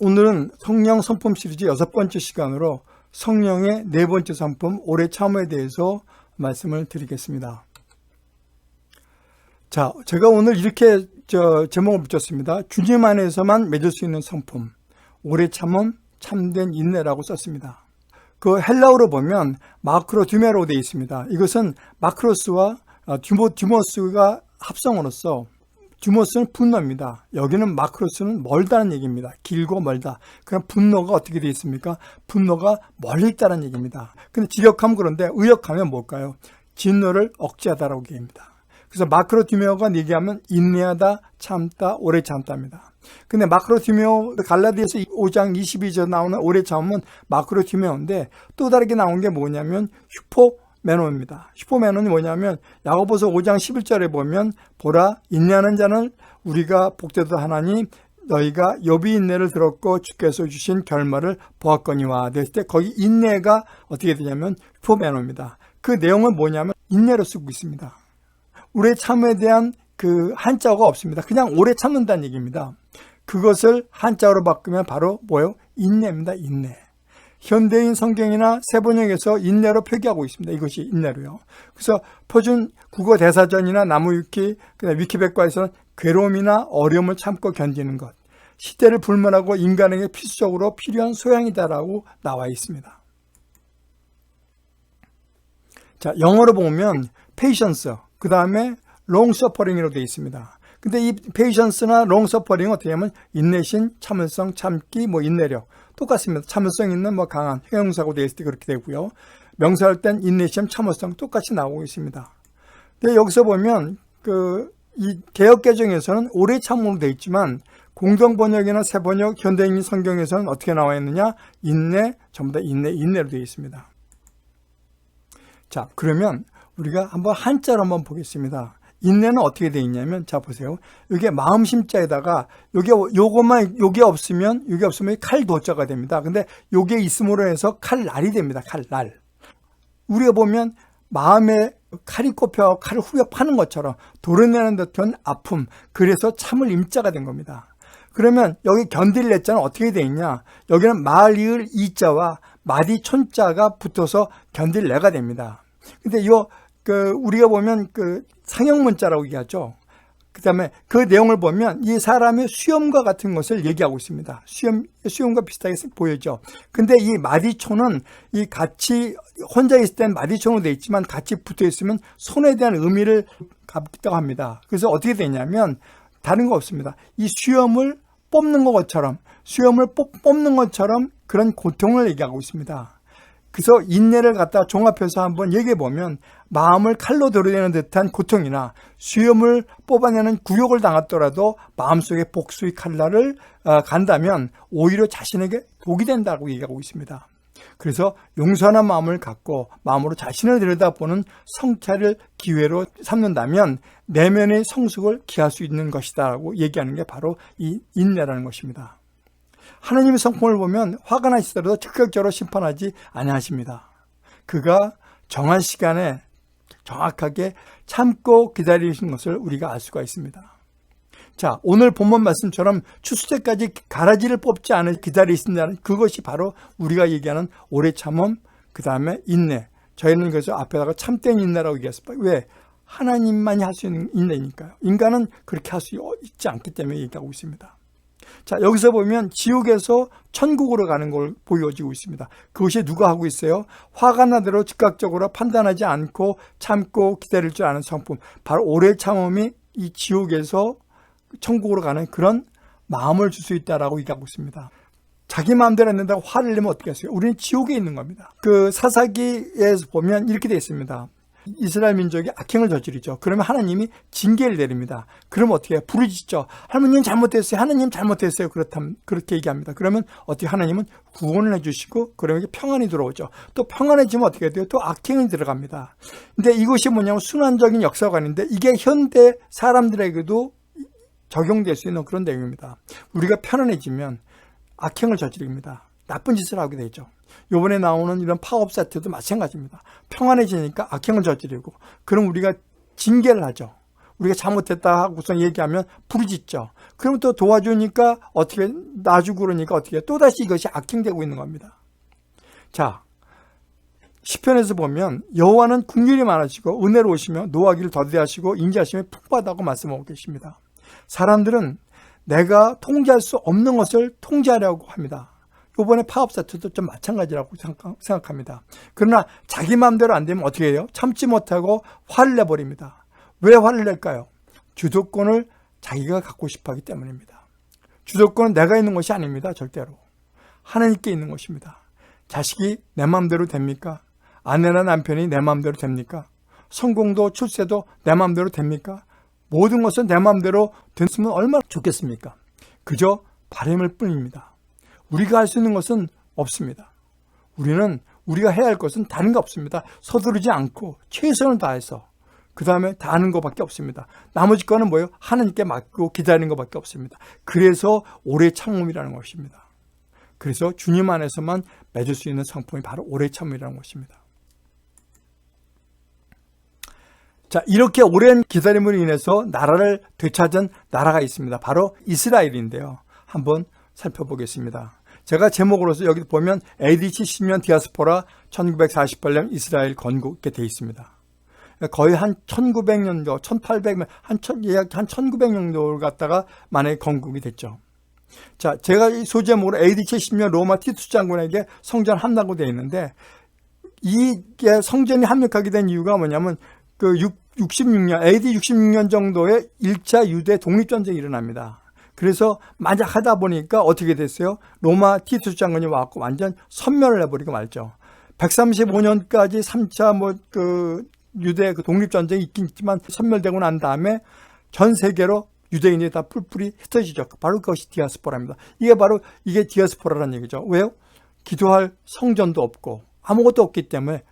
오늘은 성령 성품 시리즈 6번째 시간으로 성령의 4번째 성품 오래 참음에 대해서 말씀을 드리겠습니다. 자, 제가 오늘 이렇게 제목을 붙였습니다. 주님 안에서만 맺을 수 있는 성품, 오래 참음, 참된 인내라고 썼습니다. 그 헬라어로 보면 마크로듀메로 되어 있습니다. 이것은 마크로스와 듀모스가 합성으로써 듀모스는 분노입니다. 여기는 마크로스는 멀다는 얘기입니다. 길고 멀다. 그럼 분노가 어떻게 되어 있습니까? 분노가 멀리 있다는 얘기입니다. 근데 직역하면 그런데 의역하면 뭘까요? 진노를 억제하다라고 얘기합니다. 그래서 마크로듀메오가 얘기하면 인내하다, 참다, 오래 참다입니다. 근데 마크로듀메오 갈라디아서 5장 22절 나오는 오래 참음은 마크로듀메오인데 또 다르게 나온 게 뭐냐면 슈포메노입니다. 슈포메노는 뭐냐면 야고보서 5장 11절에 보면 보라 인내하는 자는 우리가 복되도 하나니 너희가 욥이 인내를 들었고 주께서 주신 결말을 보았거니와 됐을 때 거기 인내가 어떻게 되냐면 슈포메노입니다. 그 내용은 뭐냐면 인내로 쓰고 있습니다. 오래 참음에 대한 그 한자어가 없습니다. 그냥 오래 참는다는 얘기입니다. 그것을 한자어로 바꾸면 바로 뭐예요? 인내입니다. 인내. 현대인 성경이나 세번역에서 인내로 표기하고 있습니다. 이것이 인내로요. 그래서 표준 국어 대사전이나 나무위키, 위키백과에서는 괴로움이나 어려움을 참고 견디는 것, 시대를 불문하고 인간에게 필수적으로 필요한 소양이다라고 나와 있습니다. 자, 영어로 보면 patience, 그 다음에 long suffering으로 되어 있습니다. 근데 이 patience나 long suffering은 어떻게 하면 인내심, 참을성, 참기, 인내력 똑같습니다. 참을성 있는 강한 형용사고 되어 있을 때 그렇게 되고요. 명사할 땐 인내심, 참을성 똑같이 나오고 있습니다. 근데 여기서 보면 이 개역개정에서는 오래 참음으로 되어 있지만 공동번역이나 새번역, 현대인 성경에서는 어떻게 나와 있느냐? 인내, 전부 다 인내로 되어 있습니다. 자, 그러면 우리가 한번 한자로 한번 보겠습니다. 인내는 어떻게 되어 있냐면, 자, 보세요. 이게 마음심자에다가, 요게 없으면 칼도자가 됩니다. 근데 요게 있음으로 해서 칼날이 됩니다. 칼날. 우리가 보면 마음에 칼이 꼽혀 칼을 후벼 파는 것처럼 도려내는 듯한 아픔, 그래서 참을 임자가 된 겁니다. 그러면 여기 견딜 내자는 어떻게 되어 있냐? 여기는 마리을 이자와 마디 촌자가 붙어서 견딜 내가 됩니다. 근데 우리가 보면 상형문자라고 얘기하죠. 그 다음에 그 내용을 보면 이 사람의 수염과 같은 것을 얘기하고 있습니다. 수염과 비슷하게 보여죠. 근데 이 마디초는 이 같이 혼자 있을 땐 마디초로 되어 있지만 같이 붙어 있으면 손에 대한 의미를 갖기도 합니다. 그래서 어떻게 되냐면 다른 거 없습니다. 이 수염을 뽑는 것처럼 그런 고통을 얘기하고 있습니다. 그래서 인내를 갖다 종합해서 한번 얘기해 보면 마음을 칼로 도려내는 듯한 고통이나 수염을 뽑아내는 굴욕을 당하더라도 마음속에 복수의 칼날을 간다면 오히려 자신에게 복이 된다고 얘기하고 있습니다. 그래서 용서하는 마음을 갖고 마음으로 자신을 들여다보는 성찰을 기회로 삼는다면 내면의 성숙을 기할 수 있는 것이다라고 얘기하는 게 바로 이 인내라는 것입니다. 하나님의 성품을 보면 화가 나시더라도 즉각적으로 심판하지 아니하십니다. 그가 정한 시간에 정확하게 참고 기다리시는 것을 우리가 알 수가 있습니다. 자, 오늘 본문 말씀처럼 추수때까지 가라지를 뽑지 않을 기다리신다는 그것이 바로 우리가 얘기하는 오래 참음, 그 다음에 인내. 저희는 그래서 앞에다가 참된 인내라고 얘기했습니다. 왜? 하나님만이 할 수 있는 인내니까요. 인간은 그렇게 할 수 있지 않기 때문에 얘기하고 있습니다. 자, 여기서 보면 지옥에서 천국으로 가는 걸 보여지고 있습니다. 그것이 누가 하고 있어요? 화가 나더라도 즉각적으로 판단하지 않고 참고 기다릴 줄 아는 성품. 바로 오래 참음이 이 지옥에서 천국으로 가는 그런 마음을 줄 수 있다라고 얘기하고 있습니다. 자기 마음대로 안 된다고 화를 내면 어떻게 하세요? 우리는 지옥에 있는 겁니다. 사사기에서 보면 이렇게 되어 있습니다. 이스라엘 민족이 악행을 저지르죠. 그러면 하나님이 징계를 내립니다. 그러면 어떻게 해요? 부르짖죠. 하나님 잘못했어요. 하나님 잘못했어요. 그렇게 얘기합니다. 그러면 어떻게 하나님은 구원을 해주시고 그러면 평안이 들어오죠. 또 평안해지면 어떻게 돼요? 또 악행이 들어갑니다. 근데 이것이 뭐냐면 순환적인 역사관인데 이게 현대 사람들에게도 적용될 수 있는 그런 내용입니다. 우리가 편안해지면 악행을 저지릅니다. 나쁜 짓을 하게 되죠. 이번에 나오는 이런 파업 사태도 마찬가지입니다. 평안해지니까 악행을 저지르고 그럼 우리가 징계를 하죠. 우리가 잘못했다 하고서 얘기하면 부르짖죠. 그러면 또 도와주니까 어떻게 놔주고 그러니까 어떻게 또다시 이것이 악행되고 있는 겁니다. 자, 시편에서 보면 여호와는 긍휼이 많으시고 은혜로우시며 노하기를 더디하시고 인자하심이 풍부하다고 말씀하고 계십니다. 사람들은 내가 통제할 수 없는 것을 통제하려고 합니다. 이번에 파업 사태도 좀 마찬가지라고 생각합니다. 그러나 자기 마음대로 안 되면 어떻게 해요? 참지 못하고 화를 내버립니다. 왜 화를 낼까요? 주도권을 자기가 갖고 싶어 하기 때문입니다. 주도권은 내가 있는 것이 아닙니다. 절대로. 하나님께 있는 것입니다. 자식이 내 마음대로 됩니까? 아내나 남편이 내 마음대로 됩니까? 성공도 출세도 내 마음대로 됩니까? 모든 것은 내 마음대로 됐으면 얼마나 좋겠습니까? 그저 바람일 뿐입니다. 우리가 할 수 있는 것은 없습니다. 우리가 해야 할 것은 다른 거 없습니다. 서두르지 않고 최선을 다해서 그 다음에 다 하는 것밖에 없습니다. 나머지 거는 뭐예요? 하나님께 맡기고 기다리는 것밖에 없습니다. 그래서 오래 참음이라는 것입니다. 그래서 주님 안에서만 맺을 수 있는 상품이 바로 오래 참음이라는 것입니다. 자, 이렇게 오랜 기다림으로 인해서 나라를 되찾은 나라가 있습니다. 바로 이스라엘인데요. 한번 살펴보겠습니다. 제가 제목으로서 여기 보면 AD 70년 디아스포라 1948년 이스라엘 건국 이렇게 되어 있습니다. 거의 한 1900년도, 1800년, 한 1900년도를 갖다가 만약에 건국이 됐죠. 자, 제가 이 소제목으로 AD 70년 로마 티투스 장군에게 성전 함락고 되어 있는데 이게 성전이 함락하게 된 이유가 뭐냐면 그 66년, AD 66년 정도에 1차 유대 독립전쟁이 일어납니다. 그래서 만약 하다 보니까 어떻게 됐어요? 로마 티투스 장군이 와서 완전 섬멸을 해버리고 말죠. 135년까지 3차 유대 독립전쟁이 있긴 있지만 섬멸되고 난 다음에 전 세계로 유대인이 다 뿔뿔이 흩어지죠. 바로 그것이 디아스포라입니다. 이게 디아스포라라는 얘기죠. 왜요? 기도할 성전도 없고 아무것도 없기 때문에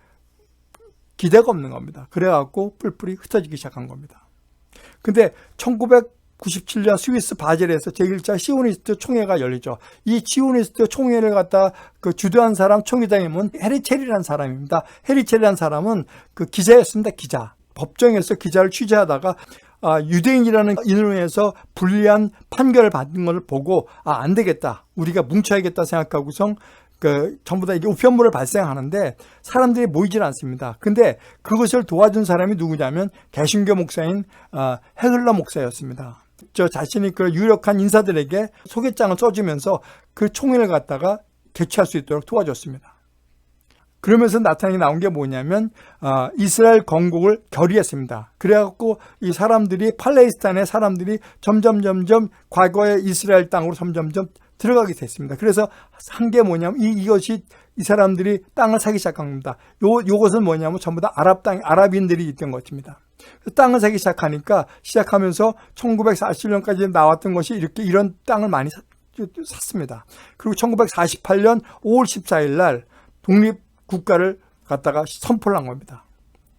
기대가 없는 겁니다. 그래갖고 뿔뿔이 흩어지기 시작한 겁니다. 근데 1997년 스위스 바젤에서 제1차 시오니스트 총회가 열리죠. 이 시오니스트 총회를 갖다 주도한 사람 총회장님은 헤리첼이라는 사람입니다. 헤리첼이라는 사람은 기자였습니다. 기자. 법정에서 기자를 취재하다가 유대인이라는 인으로 해서 불리한 판결을 받은 것을 보고 안 되겠다. 우리가 뭉쳐야겠다 생각하고서 전부 다 이게 우편물을 발생하는데 사람들이 모이질 않습니다. 근데 그것을 도와준 사람이 누구냐면 개신교 목사인 헤글러 목사였습니다. 저 자신이 그 유력한 인사들에게 소개장을 써주면서 그 총회를 갖다가 개최할 수 있도록 도와줬습니다. 그러면서 나온 게 뭐냐면 이스라엘 건국을 결의했습니다. 그래갖고 이 사람들이 팔레스타인의 사람들이 점점 과거의 이스라엘 땅으로 점점 들어가게 됐습니다. 그래서 한 게 뭐냐면 이것이 이 사람들이 땅을 사기 시작한 겁니다. 요것은 뭐냐면 전부 다 아랍인들이 있던 것입니다. 땅을 사기 시작하면서 1940년까지 나왔던 것이 이런 땅을 많이 샀습니다. 그리고 1948년 5월 14일 날 독립국가를 갖다가 선포를 한 겁니다.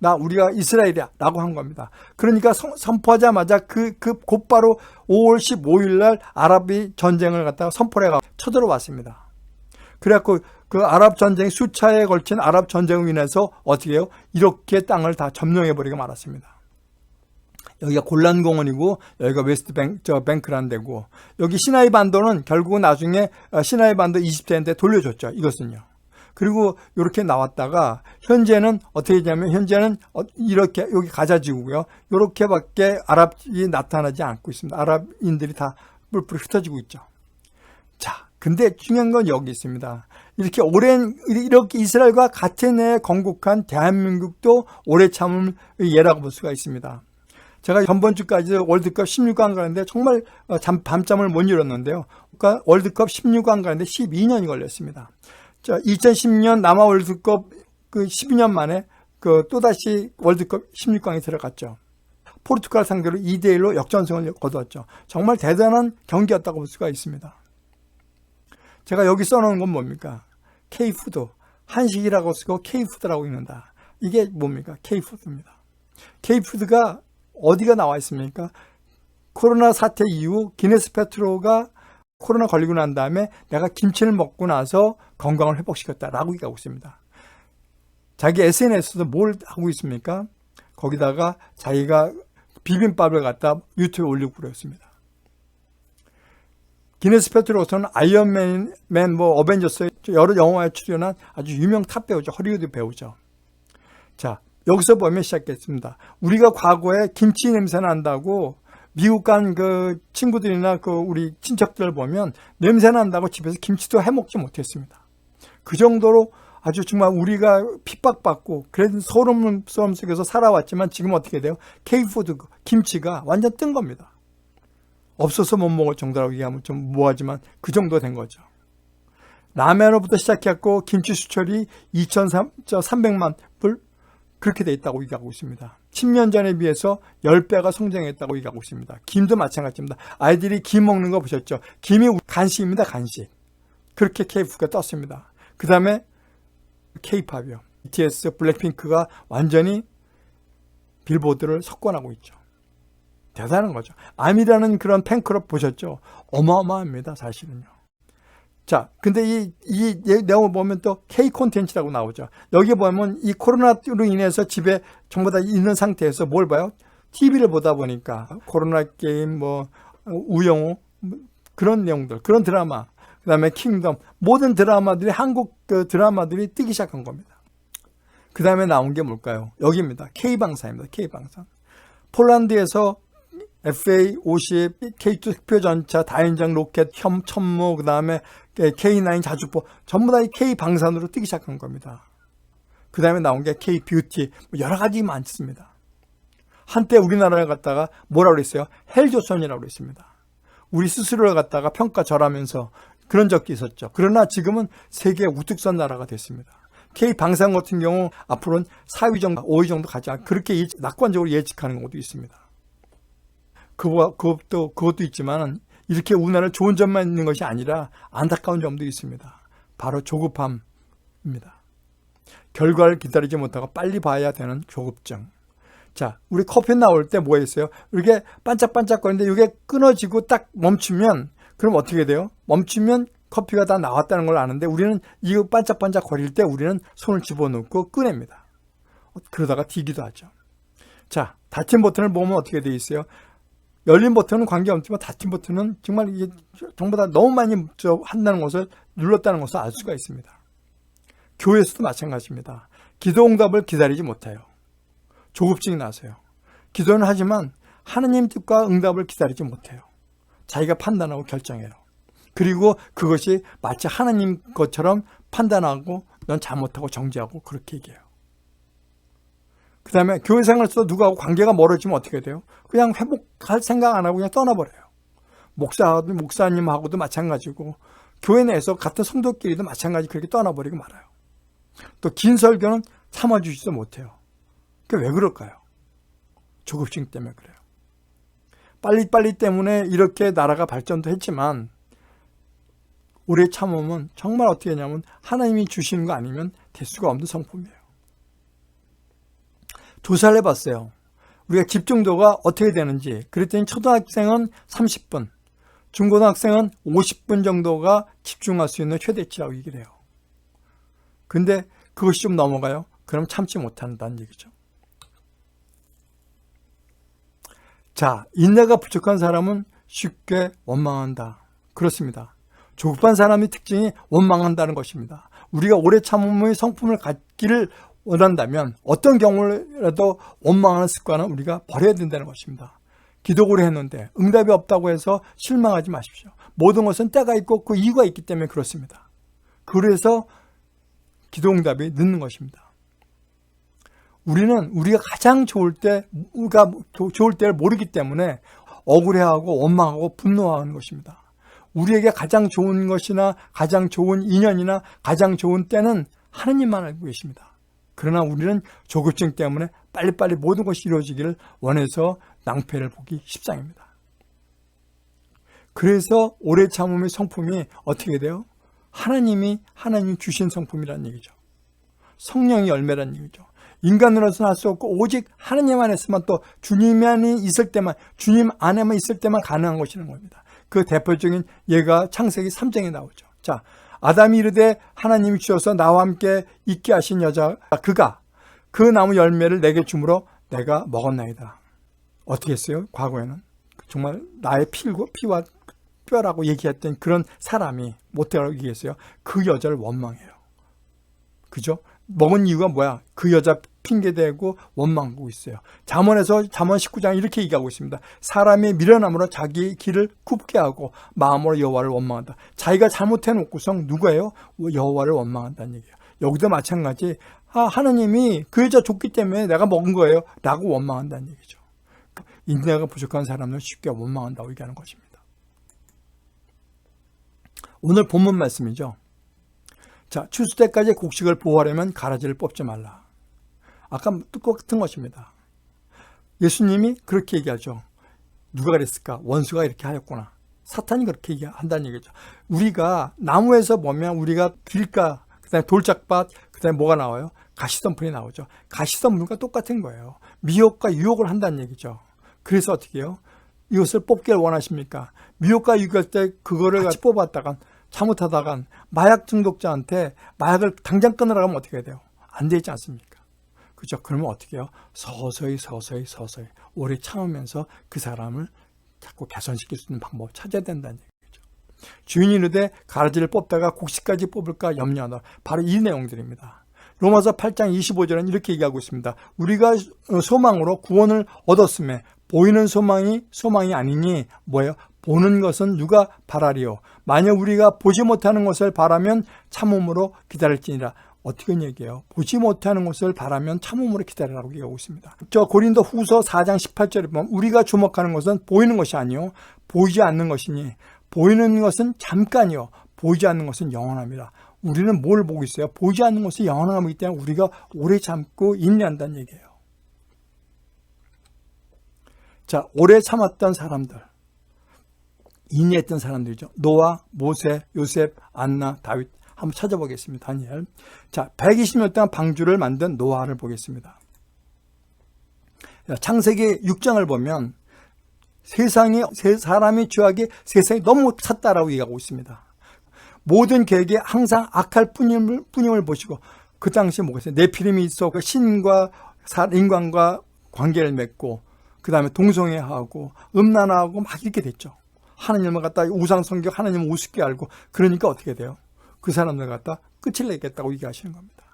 우리가 이스라엘이야 라고 한 겁니다. 그러니까 선포하자마자 곧바로 5월 15일 날 아랍이 전쟁을 갖다가 선포를 해가 쳐들어왔습니다. 그래갖고 그 아랍 전쟁 수차에 걸친 아랍 전쟁으로 인해서 어떻게 해요? 이렇게 땅을 다 점령해버리고 말았습니다. 여기가 골란 공원이고 여기가 웨스트 뱅크라는 데고 여기 시나이 반도는 결국은 나중에 시나이 반도 20대인데 돌려줬죠. 이것은요. 그리고 이렇게 나왔다가 현재는 어떻게 되냐면 현재는 이렇게 여기 가자지구고요. 이렇게밖에 아랍이 나타나지 않고 있습니다. 아랍인들이 다 뿔뿔이 흩어지고 있죠. 자, 근데 중요한 건 여기 있습니다. 이렇게 이스라엘과 같은 해에 건국한 대한민국도 오래 참을 예라고 볼 수가 있습니다. 제가 전번 주까지 월드컵 16강 가는데 정말 밤잠을 못 이뤘는데요. 그러니까 월드컵 16강 가는데 12년이 걸렸습니다. 자, 2010년 남아 월드컵 12년 만에 또다시 월드컵 16강에 들어갔죠. 포르투갈 상대로 2대1로 역전승을 거두었죠. 정말 대단한 경기였다고 볼 수가 있습니다. 제가 여기 써놓은 건 뭡니까? K푸드. 한식이라고 쓰고 K푸드라고 읽는다. 이게 뭡니까? K푸드입니다. K푸드가 어디가 나와 있습니까? 코로나 사태 이후 기네스 페트로가 코로나 걸리고 난 다음에 내가 김치를 먹고 나서 건강을 회복시켰다라고 얘기하고 있습니다. 자기 SNS도 뭘 하고 있습니까? 거기다가 자기가 비빔밥을 갖다 유튜브에 올리고 그랬습니다. 기네스 패트로서는 아이언맨, 어벤져스 여러 영화에 출연한 아주 유명 탑 배우죠. 헐리우드 배우죠. 자, 여기서 보면 시작했습니다. 우리가 과거에 김치 냄새 난다고 미국 간 그 친구들이나 그 우리 친척들 보면 냄새 난다고 집에서 김치도 해 먹지 못했습니다. 그 정도로 아주 정말 우리가 핍박받고 그래도 소름 속에서 살아왔지만 지금 어떻게 돼요? K푸드, 김치가 완전 뜬 겁니다. 없어서 못 먹을 정도라고 얘기하면 좀 뭐하지만 그 정도 된 거죠. 라면으로부터 시작했고 김치 수출이 2,300만 불 그렇게 돼 있다고 얘기하고 있습니다. 10년 전에 비해서 10배가 성장했다고 얘기하고 있습니다. 김도 마찬가지입니다. 아이들이 김 먹는 거 보셨죠? 김이 간식입니다. 간식. 그렇게 K푸드가 떴습니다. 그 다음에 K-팝이요. BTS, 블랙핑크가 완전히 빌보드를 석권하고 있죠. 대단한 거죠. 아미라는 그런 팬클럽 보셨죠? 어마어마합니다. 사실은요. 자, 근데 이 내용을 보면 또 K 콘텐츠라고 나오죠. 여기 보면 이 코로나로 인해서 집에 전부 다 있는 상태에서 뭘 봐요? TV를 보다 보니까 코로나 게임, 우영우 그런 내용들, 그런 드라마, 그 다음에 킹덤, 모든 드라마들이 한국 그 드라마들이 뜨기 시작한 겁니다. 그 다음에 나온 게 뭘까요? 여기입니다. K방사입니다. K방사. 폴란드에서 FA50, K2 특표전차, 다인장 로켓, 천무, 그 다음에 K9 자주포, 전부 다 이 K방산으로 뜨기 시작한 겁니다. 그 다음에 나온 게 K뷰티, 여러 가지 많습니다. 한때 우리나라를 갖다가 뭐라고 그랬어요? 헬조선이라고 그랬습니다. 우리 스스로를 갖다가 평가절하면서 그런 적도 있었죠. 그러나 지금은 세계 우뚝선 나라가 됐습니다. K방산 같은 경우 앞으로는 4위 정도, 5위 정도 가지 않고 그렇게 낙관적으로 예측하는 것도 있습니다. 그것도 있지만 이렇게 우리나라 좋은 점만 있는 것이 아니라 안타까운 점도 있습니다. 바로 조급함입니다. 결과를 기다리지 못하고 빨리 봐야 되는 조급증. 자, 우리 커피 나올 때 뭐 했어요? 이렇게 반짝반짝거리는데 이게 끊어지고 딱 멈추면 그럼 어떻게 돼요? 멈추면 커피가 다 나왔다는 걸 아는데 우리는 이거 반짝반짝 거릴 때 우리는 손을 집어넣고 꺼냅니다. 그러다가 튀기도 하죠. 자, 닫힌 버튼을 보면 어떻게 되어 있어요? 열린 버튼은 관계없지만 닫힌 버튼은 정말 이게 전부 다 너무 많이 한다는 것을 눌렀다는 것을 알 수가 있습니다. 교회에서도 마찬가지입니다. 기도 응답을 기다리지 못해요. 조급증이 나서요. 기도는 하지만 하나님 뜻과 응답을 기다리지 못해요. 자기가 판단하고 결정해요. 그리고 그것이 마치 하나님 것처럼 판단하고 넌 잘못하고 정죄하고 그렇게 얘기해요. 그 다음에 교회 생활에서 누구하고 관계가 멀어지면 어떻게 돼요? 그냥 회복할 생각 안 하고 그냥 떠나버려요. 목사님하고도 마찬가지고 교회 내에서 같은 성도끼리도 마찬가지 그렇게 떠나버리고 말아요. 또 긴 설교는 참아주지도 못해요. 그게 왜 그럴까요? 조급증 때문에 그래요. 빨리빨리 때문에 이렇게 나라가 발전도 했지만 오래 참으면 정말 어떻게 하냐면 하나님이 주시는 거 아니면 될 수가 없는 성품이에요. 조사를 해봤어요. 우리가 집중도가 어떻게 되는지. 그랬더니 초등학생은 30분, 중고등학생은 50분 정도가 집중할 수 있는 최대치라고 얘기를 해요. 근데 그것이 좀 넘어가요? 그럼 참지 못한다는 얘기죠. 자, 인내가 부족한 사람은 쉽게 원망한다. 그렇습니다. 조급한 사람의 특징이 원망한다는 것입니다. 우리가 오래 참음의 성품을 갖기를 원한다면 어떤 경우라도 원망하는 습관은 우리가 버려야 된다는 것입니다. 기도를 했는데 응답이 없다고 해서 실망하지 마십시오. 모든 것은 때가 있고 그 이유가 있기 때문에 그렇습니다. 그래서 기도 응답이 늦는 것입니다. 우리가 가장 좋을 때를 모르기 때문에 억울해하고 원망하고 분노하는 것입니다. 우리에게 가장 좋은 것이나 가장 좋은 인연이나 가장 좋은 때는 하나님만 알고 계십니다. 그러나 우리는 조급증 때문에 빨리빨리 모든 것이 이루어지기를 원해서 낭패를 보기 십상입니다. 그래서 오래 참음의 성품이 어떻게 돼요? 하나님이 주신 성품이라는 얘기죠. 성령의 열매라는 얘기죠. 인간으로서는 할 수 없고 오직 하나님 안에서만 또 주님 안에 있을 때만, 주님 안에만 있을 때만 가능한 것이라는 겁니다. 그 대표적인 예가 창세기 3장에 나오죠. 자, 아담이 이르되 하나님이 주셔서 나와 함께 있게 하신 여자 그가 그 나무 열매를 내게 주므로 내가 먹었나이다. 어떻게 했어요? 과거에는 정말 나의 피와 뼈라고 얘기했던 그런 사람이 못되라고 얘기했어요. 그 여자를 원망해요. 그죠? 먹은 이유가 뭐야? 그 여자 핑계대고 원망하고 있어요. 잠언에서 잠언 19장 이렇게 얘기하고 있습니다. 사람이 미련함으로 자기 길을 굽게 하고 마음으로 여호와를 원망한다. 자기가 잘못해놓고선 누구예요? 여호와를 원망한다는 얘기예요. 여기도 마찬가지. 하나님이 그 여자 줬기 때문에 내가 먹은 거예요 라고 원망한다는 얘기죠. 인내가 부족한 사람은 쉽게 원망한다고 얘기하는 것입니다. 오늘 본문 말씀이죠. 자, 추수 때까지 곡식을 보호하려면 가라지를 뽑지 말라. 아까 똑같은 것입니다. 예수님이 그렇게 얘기하죠. 누가 그랬을까? 원수가 이렇게 하였구나. 사탄이 그렇게 얘기한다는 얘기죠. 우리가 나무에서 보면 우리가 길가, 그 다음에 돌짝밭, 그 다음에 뭐가 나와요? 가시덤불이 나오죠. 가시덤불과 똑같은 거예요. 미혹과 유혹을 한다는 얘기죠. 그래서 어떻게 해요? 이것을 뽑기를 원하십니까? 미혹과 유혹할 때 그거를 같이 뽑았다간 잘못하다간 마약 중독자한테 마약을 당장 끊으라고 하면 어떻게 해야 돼요? 안 되지 않습니까? 그죠? 그러면 어떻게 해요? 서서히 오래 참으면서 그 사람을 자꾸 개선시킬 수 있는 방법을 찾아야 된다는 얘기죠. 주인이 이르되 가라지를 뽑다가 곡식까지 뽑을까 염려하다. 바로 이 내용들입니다. 로마서 8장 25절은 이렇게 얘기하고 있습니다. 우리가 소망으로 구원을 얻었음에 보이는 소망이 아니니 뭐예요? 보는 것은 누가 바라리요? 만약 우리가 보지 못하는 것을 바라면 참음으로 기다릴지니라. 어떻게 얘기해요? 보지 못하는 것을 바라면 참음으로 기다리라고 얘기하고 있습니다. 저 고린도 후서 4장 18절에 보면 우리가 주목하는 것은 보이는 것이 아니요 보이지 않는 것이니 보이는 것은 잠깐이요 보이지 않는 것은 영원합니다. 우리는 뭘 보고 있어요? 보이지 않는 것이 영원함이기 때문에 우리가 오래 참고 인내한다는 얘기예요. 자, 오래 참았던 사람들, 인내했던 사람들이죠. 노아, 모세, 요셉, 안나, 다윗 한번 찾아보겠습니다. 다니엘. 자, 120년 동안 방주를 만든 노아를 보겠습니다. 창세기 6장을 보면 사람이 죄악이 세상이 너무 찼다라고 얘기하고 있습니다. 모든 계획에 항상 악할 뿐임을 보시고 그 당시에 뭐가 있어요? 네피림이 있어 그 신과 인간과 관계를 맺고 그 다음에 동성애하고 음란하고 막 이렇게 됐죠. 하나님을 갖다 우상 성격 하나님을 우습게 알고 그러니까 어떻게 돼요? 그 사람들 갖다 끝을 내겠다고 얘기하시는 겁니다.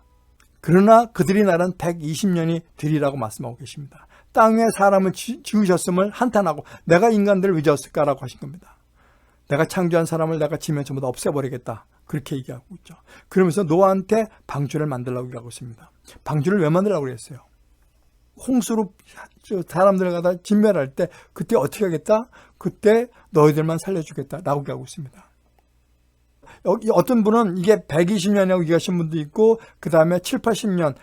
그러나 그들이 날은 120년이 되리라고 말씀하고 계십니다. 땅에 사람을 지으셨음을 한탄하고 내가 인간들을 왜 지었을까라고 하신 겁니다. 내가 창조한 사람을 내가 지면 전부 다 없애버리겠다. 그렇게 얘기하고 있죠. 그러면서 노아한테 방주를 만들라고 얘기하고 있습니다. 방주를 왜 만들라고 그랬어요? 홍수로 사람들 갖다 진멸할 때 그때 어떻게 하겠다? 그때 너희들만 살려주겠다라고 얘기하고 있습니다. 여기 어떤 분은 이게 120년이라고 얘기하신 분도 있고 그 다음에 7, 80년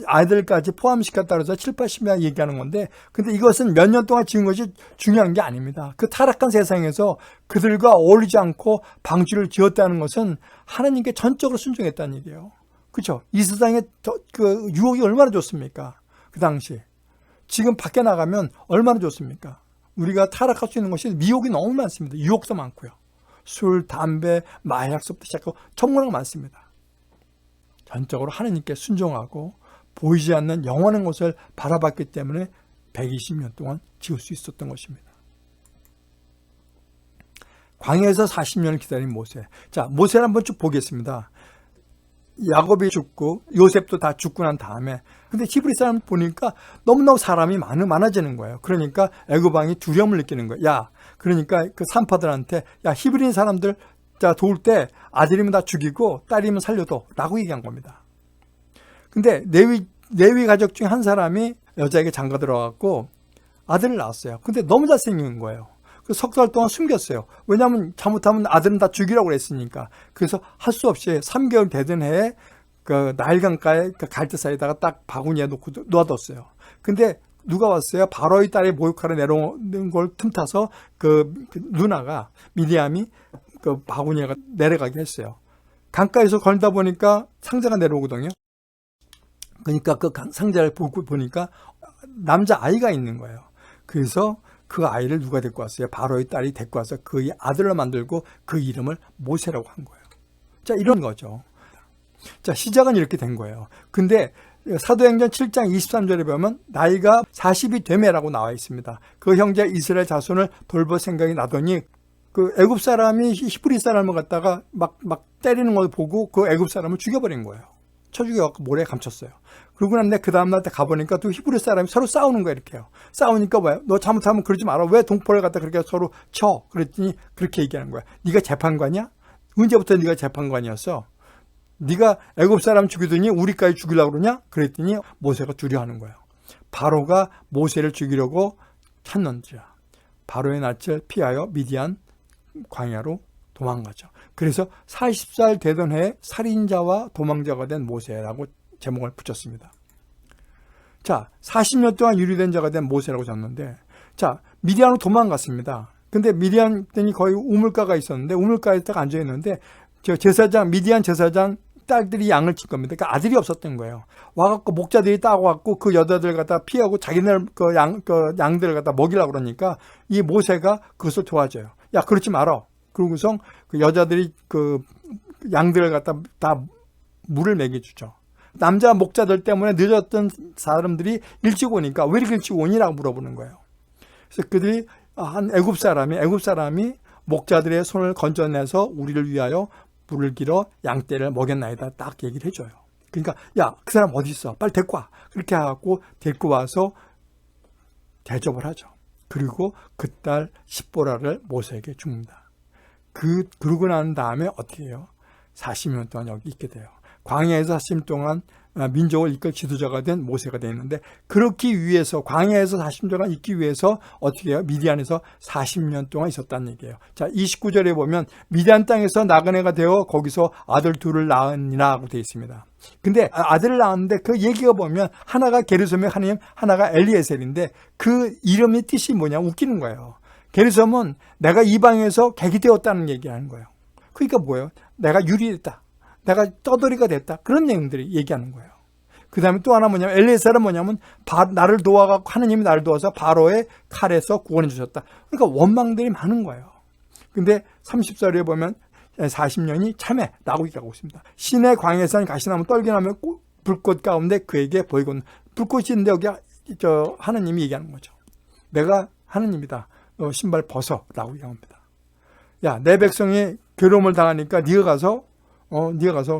아이들까지 포함시켰다 그래서 7, 80년 얘기하는 건데 근데 이것은 몇 년 동안 지은 것이 중요한 게 아닙니다. 그 타락한 세상에서 그들과 어울리지 않고 방주를 지었다는 것은 하나님께 전적으로 순종했다는 얘기예요. 그렇죠? 이 세상에 그 유혹이 얼마나 좋습니까? 그 당시. 지금 밖에 나가면 얼마나 좋습니까? 우리가 타락할 수 있는 것이 미혹이 너무 많습니다. 유혹도 많고요. 술, 담배, 마약서부터 시작하고 정말 많습니다. 전적으로 하나님께 순종하고 보이지 않는 영원한 것을 바라봤기 때문에 120년 동안 지을 수 있었던 것입니다. 광야에서 40년을 기다린 모세. 자, 모세를 한번 쭉 보겠습니다. 야곱이 죽고 요셉도 다 죽고 난 다음에 근데 히브리 사람 보니까 너무너무 사람이 많아지는 거예요. 그러니까 애굽 왕이 두려움을 느끼는 거예요. 야, 그러니까 그 산파들한테 야, 히브리 사람들 자 도울 때 아들이면 다 죽이고 딸이면 살려도 라고 얘기한 겁니다. 근데 레위 가족 중 한 사람이 여자에게 장가 들어갔고 아들을 낳았어요. 근데 너무 잘생긴 거예요. 그 석 달 동안 숨겼어요. 왜냐하면 잘못하면 아들은 다 죽이라고 그랬으니까. 그래서 할 수 없이 3개월 되던 해에 그 나일강가에 그 갈대사이에다가 딱 바구니에 놓고 놔뒀어요. 근데 누가 왔어요? 바로의 딸이 모욕하러 내려오는 걸 틈타서 그 누나가 미디암이 그 바구니에 내려가게 했어요. 강가에서 걸다 보니까 상자가 내려오거든요. 그러니까 그 상자를 보고 보니까 남자 아이가 있는 거예요. 그래서 그 아이를 누가 데리고 왔어요? 바로의 딸이 데리고 와서 그 아들로 만들고 그 이름을 모세라고 한 거예요. 자, 이런 거죠. 자, 시작은 이렇게 된 거예요. 근데 사도행전 7장 23절에 보면 나이가 40이 되매라고 나와 있습니다. 그 형제 이스라엘 자손을 돌볼 생각이 나더니 그 애굽 사람이 히브리 사람을 갖다가 막 때리는 걸 보고 그 애굽 사람을 죽여버린 거예요. 쳐 죽여갖고 모래에 감췄어요. 그러고 난데 그 다음날 때 가보니까 또 히브리 사람이 서로 싸우는 거야, 이렇게요. 싸우니까 뭐야? 너 잘못하면 그러지 마라. 왜 동포를 갖다 그렇게 서로 쳐? 그랬더니 그렇게 얘기하는 거야. 네가 재판관이야? 언제부터 네가 재판관이었어? 네가 애굽 사람 죽이더니 우리까지 죽이려고 그러냐? 그랬더니 모세가 두려워하는 거예요. 바로가 모세를 죽이려고 찾는지라. 바로의 낯을 피하여 미디안 광야로 도망가죠. 그래서 40살 되던 해에 살인자와 도망자가 된 모세라고 제목을 붙였습니다. 자, 40년 동안 유리된 자가 된 모세라고 졌는데, 자, 미디안으로 도망갔습니다. 근데 미디안 땐이 거의 우물가가 있었는데, 우물가에 딱 앉아있는데, 미디안 제사장 딸들이 양을 칠 겁니다. 그러니까 아들이 없었던 거예요. 와갖고 목자들이 따고갖고 그 여자들 갖다 피하고 자기네 양들을 갖다 먹이려고 그러니까 이 모세가 그것을 도와줘요. 야, 그러지 마라. 그러고서 그 여자들이 그 양들을 갖다 다 물을 먹여주죠. 남자 목자들 때문에 늦었던 사람들이 일찍 오니까 왜 이렇게 일찍 오니라고 물어보는 거예요. 그래서 그들이 애굽 사람이 목자들의 손을 건져내서 우리를 위하여 물을 길어 양떼를 먹였나이다 딱 얘기를 해줘요. 그러니까 야, 그 사람 어디 있어? 빨리 데리고 와. 그렇게 하고 데리고 와서 대접을 하죠. 그리고 그 딸 십보라를 모세에게 줍니다. 그러고 난 다음에 어떻게 해요? 40년 동안 여기 있게 돼요. 광야에서 40년 동안 민족을 이끌 지도자가 된 모세가 되어 있는데, 그렇기 위해서 광야에서 40년 동안 있기 위해서 어떻게 해요? 미디안에서 40년 동안 있었다는 얘기예요. 자, 29절에 보면 미디안 땅에서 나그네가 되어 거기서 아들 둘을 낳으니라고 되어 있습니다. 근데 아들을 낳았는데 그 얘기가 보면 하나가 게르솜의 하나님, 하나가 엘리에셀인데 그 이름의 뜻이 뭐냐? 웃기는 거예요. 게르솜은 내가 이방에서 객이 되었다는 얘기하는 거예요. 그러니까 뭐예요? 내가 유리했다. 내가 떠돌이가 됐다. 그런 내용들이 얘기하는 거예요. 그 다음에 또 하나 뭐냐면 엘리에셀은 뭐냐면 나를 도와갖고 하나님이 나를 도와서 바로의 칼에서 구원해 주셨다. 그러니까 원망들이 많은 거예요. 근데 30절에 보면 40년이 참해 라고 얘기하고 있습니다. 신의 광야에서 가시나무 떨기나무 불꽃 가운데 그에게 보이곤, 불꽃이 있는데 여기 하나님이 얘기하는 거죠. 내가 하나님이다. 너 신발 벗어 라고 얘기합니다. 야, 내 백성이 괴로움을 당하니까 네가 가서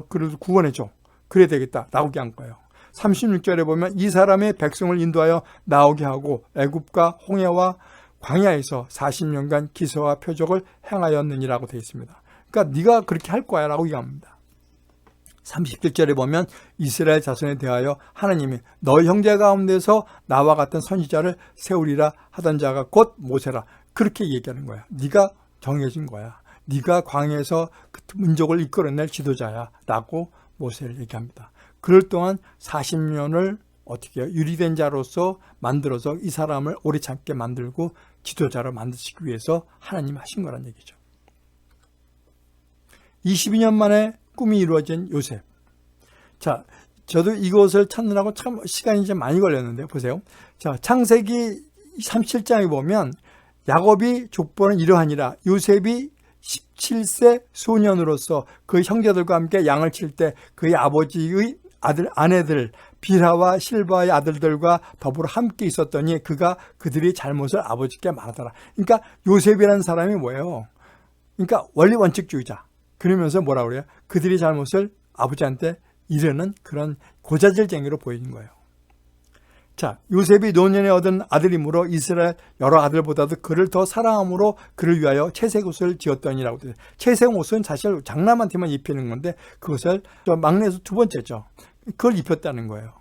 그래도 구원해줘. 그래야 되겠다 라고 얘기한 거예요. 36절에 보면 이 사람의 백성을 인도하여 나오게 하고 애굽과 홍해와 광야에서 40년간 기사와 표적을 행하였느니라고 되어 있습니다. 그러니까 네가 그렇게 할 거야 라고 얘기합니다. 37절에 보면 이스라엘 자손에 대하여 하나님이 너희 형제 가운데서 나와 같은 선지자를 세우리라 하던 자가 곧 모세라. 그렇게 얘기하는 거야. 네가 정해진 거야. 네가 광야에서 그 민족을 이끌어낼 지도자야 라고 모세를 얘기합니다. 그럴 동안 40년을 어떻게 해요? 유리된 자로서 만들어서 이 사람을 오래 참게 만들고 지도자로 만드시기 위해서 하나님이 하신 거란 얘기죠. 22년 만에 꿈이 이루어진 요셉. 자, 저도 이것을 찾느라고 참 시간이 좀 많이 걸렸는데 보세요. 자, 창세기 37장에 보면 야곱이 족보는 이러하니라. 요셉이 17세 소년으로서 그 형제들과 함께 양을 칠 때 그의 아버지의 아내들 비라와 실바의 아들들과 더불어 함께 있었더니 그들이 잘못을 아버지께 말하더라. 그러니까 요셉이라는 사람이 뭐예요? 그러니까 원리 원칙주의자. 그러면서 뭐라 그래요? 그들이 잘못을 아버지한테 이르는 그런 고자질쟁이로 보이는 거예요. 자, 요셉이 노년에 얻은 아들이므로 이스라엘 여러 아들보다도 그를 더 사랑함으로 그를 위하여 채색 옷을 지었더니라고 돼요. 채색 옷은 사실 장남한테만 입히는 건데 그것을 막내에서 두 번째죠. 그걸 입혔다는 거예요.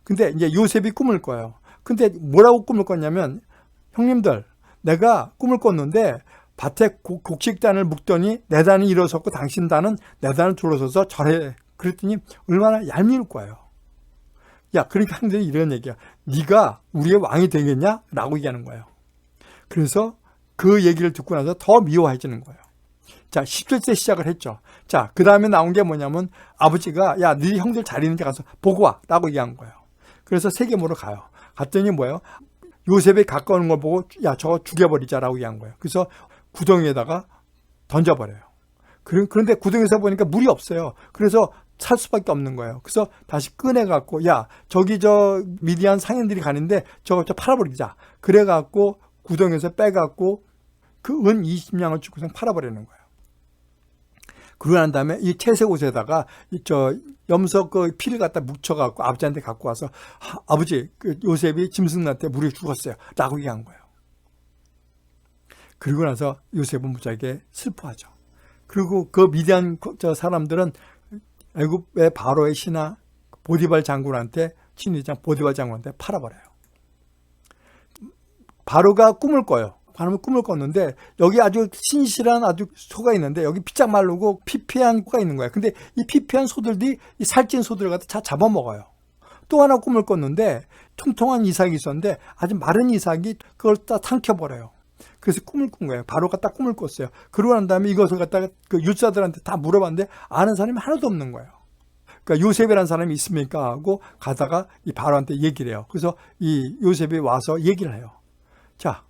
근데 이제 요셉이 꿈을 꿔요. 근데 뭐라고 꿈을 꿨냐면, 형님들, 내가 꿈을 꿨는데 밭에 곡식단을 묶더니 내 단이 일어섰고 당신 단은 내 단을 둘러서서 절해. 그랬더니 얼마나 얄미울 거예요. 야, 그러니까 하는데 이런 얘기야. 네가 우리의 왕이 되겠냐? 라고 얘기하는 거예요. 그래서 그 얘기를 듣고 나서 더 미워해지는 거예요. 자, 17세 시작을 했죠. 자, 그 다음에 나온 게 뭐냐면 아버지가 야, 네 형들 잘 있는데 가서 보고 와 라고 얘기한 거예요. 그래서 세겜으로 가요. 갔더니 뭐예요? 요셉이 가까운 걸 보고 야, 저거 죽여버리자라고 얘기한 거예요. 그래서 구덩이에다가 던져버려요. 그런데 구덩이에서 보니까 물이 없어요. 그래서 살 수밖에 없는 거예요. 그래서 다시 꺼내갖고, 야, 저기 저 미디안 상인들이 가는데 저거 팔아버리자. 그래갖고 구덩이에서 빼갖고 그 은 20냥을 주고서 팔아버리는 거예요. 그러고 난 다음에 이 채색 옷에다가 저 염소 그 피를 갖다 묻혀갖고 아버지한테 갖고 와서, 아버지, 그 요셉이 짐승한테 물에 죽었어요. 라고 얘기한 거예요. 그리고 나서 요셉은 무지하게 슬퍼하죠. 그리고 그 미디안 저 사람들은 애굽의 바로의 신하 보디발 장군한테, 친위장 보디발 장군한테 팔아버려요. 바로가 꿈을 꿔요. 바로는 꿈을 꿨는데 여기 아주 신실한 아주 소가 있는데 여기 피짝 마르고 피폐한 소가 있는 거예요. 근데 이 피폐한 소들이 이 살찐 소들을 갖다 다 잡아먹어요. 또 하나 꿈을 꿨는데 통통한 이삭이 있었는데 아주 마른 이삭이 그걸 다 삼켜버려요. 그래서 꿈을 꾼 거예요. 바로가 딱 꿈을 꿨어요. 그러고 난 다음에 이것을 갖다가 그 율사들한테 다 물어봤는데 아는 사람이 하나도 없는 거예요. 그러니까 요셉이라는 사람이 있습니까? 하고 가다가 이 바로한테 얘기를 해요. 그래서 이 요셉이 와서 얘기를 해요. 자,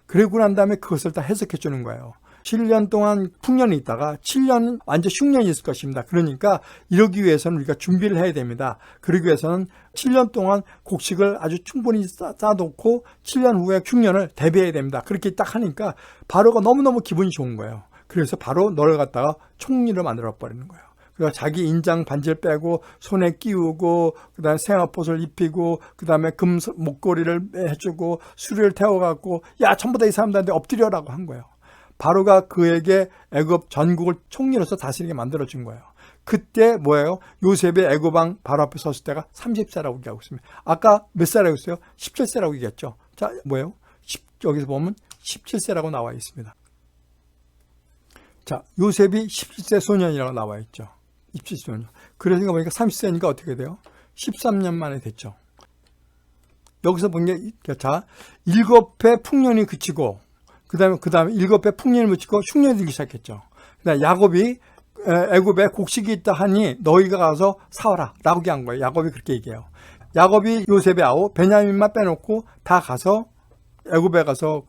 그러고 난 다음에 그것을 다 해석해 주는 거예요. 7년 동안 풍년이 있다가 7년 완전 흉년이 있을 것입니다. 그러니까 이러기 위해서는 우리가 준비를 해야 됩니다. 그러기 위해서는 7년 동안 곡식을 아주 충분히 쌓아놓고 7년 후에 흉년을 대비해야 됩니다. 그렇게 딱 하니까 바로가 너무너무 기분이 좋은 거예요. 그래서 바로 너를 갖다가 총리를 만들어 버리는 거예요. 그래서 자기 인장 반지를 빼고 손에 끼우고 그다음에 생화봇을 입히고 그다음에 금 목걸이를 해주고 수리를 태워갖고 야 전부 다 이 사람들한테 엎드려라고 한 거예요. 바로가 그에게 애굽 전국을 총리로서 다스리게 만들어준 거예요. 그때 뭐예요? 요셉의 애굽 왕 바로 앞에 섰을 때가 30세라고 얘기하고 있습니다. 아까 몇 살이라고 했어요? 17세라고 얘기했죠. 자, 뭐예요? 여기서 보면 17세라고 나와 있습니다. 자, 요셉이 17세 소년이라고 나와 있죠. 17세 소년. 그러니까 보니까 30세니까 어떻게 돼요? 13년 만에 됐죠. 여기서 본 게, 자, 7회 풍년이 그치고, 그 다음에 7회 풍년을 묻히고 흉년이 들기 시작했죠. 그다음에 야곱이 애굽에 곡식이 있다 하니 너희가 가서 사와라 라고 얘기한 거예요. 야곱이 그렇게 얘기해요. 야곱이 요셉의 아우 베냐민만 빼놓고 다 가서 애굽에 가서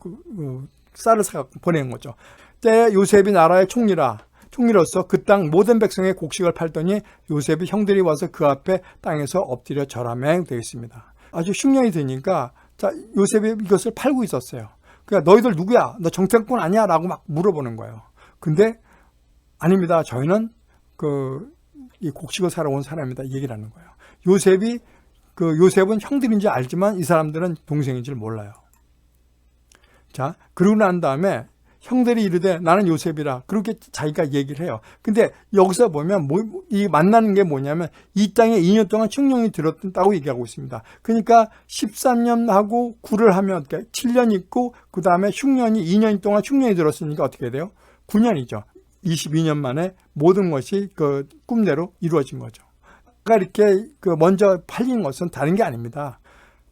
쌀을 사갖고 보낸 거죠. 때 요셉이 나라의 총리로서 그 땅 모든 백성의 곡식을 팔더니 요셉이 형들이 와서 그 앞에 땅에서 엎드려 절하며 되어 있습니다. 아주 흉년이 되니까 자, 요셉이 이것을 팔고 있었어요. 그러니까 너희들 누구야? 너 정탐꾼 아니야? 라고 막 물어보는 거예요. 근데 아닙니다. 저희는 이 곡식을 사러 온 사람이다. 얘기를 하는 거예요. 요셉은 형들인지 알지만 이 사람들은 동생인 줄 몰라요. 자, 그러고 난 다음에 형들이 이르되 나는 요셉이라 그렇게 자기가 얘기를 해요. 근데 여기서 보면 이 만나는 게 뭐냐면 이 땅에 2년 동안 흉년이 들었다고 얘기하고 있습니다. 그러니까 13년하고 9를 하면 7년 있고 그 다음에 흉년이 2년 동안 흉년이 들었으니까 어떻게 돼요? 9년이죠. 22년 만에 모든 것이 그 꿈대로 이루어진 거죠. 그러니까 이렇게 먼저 팔린 것은 다른 게 아닙니다.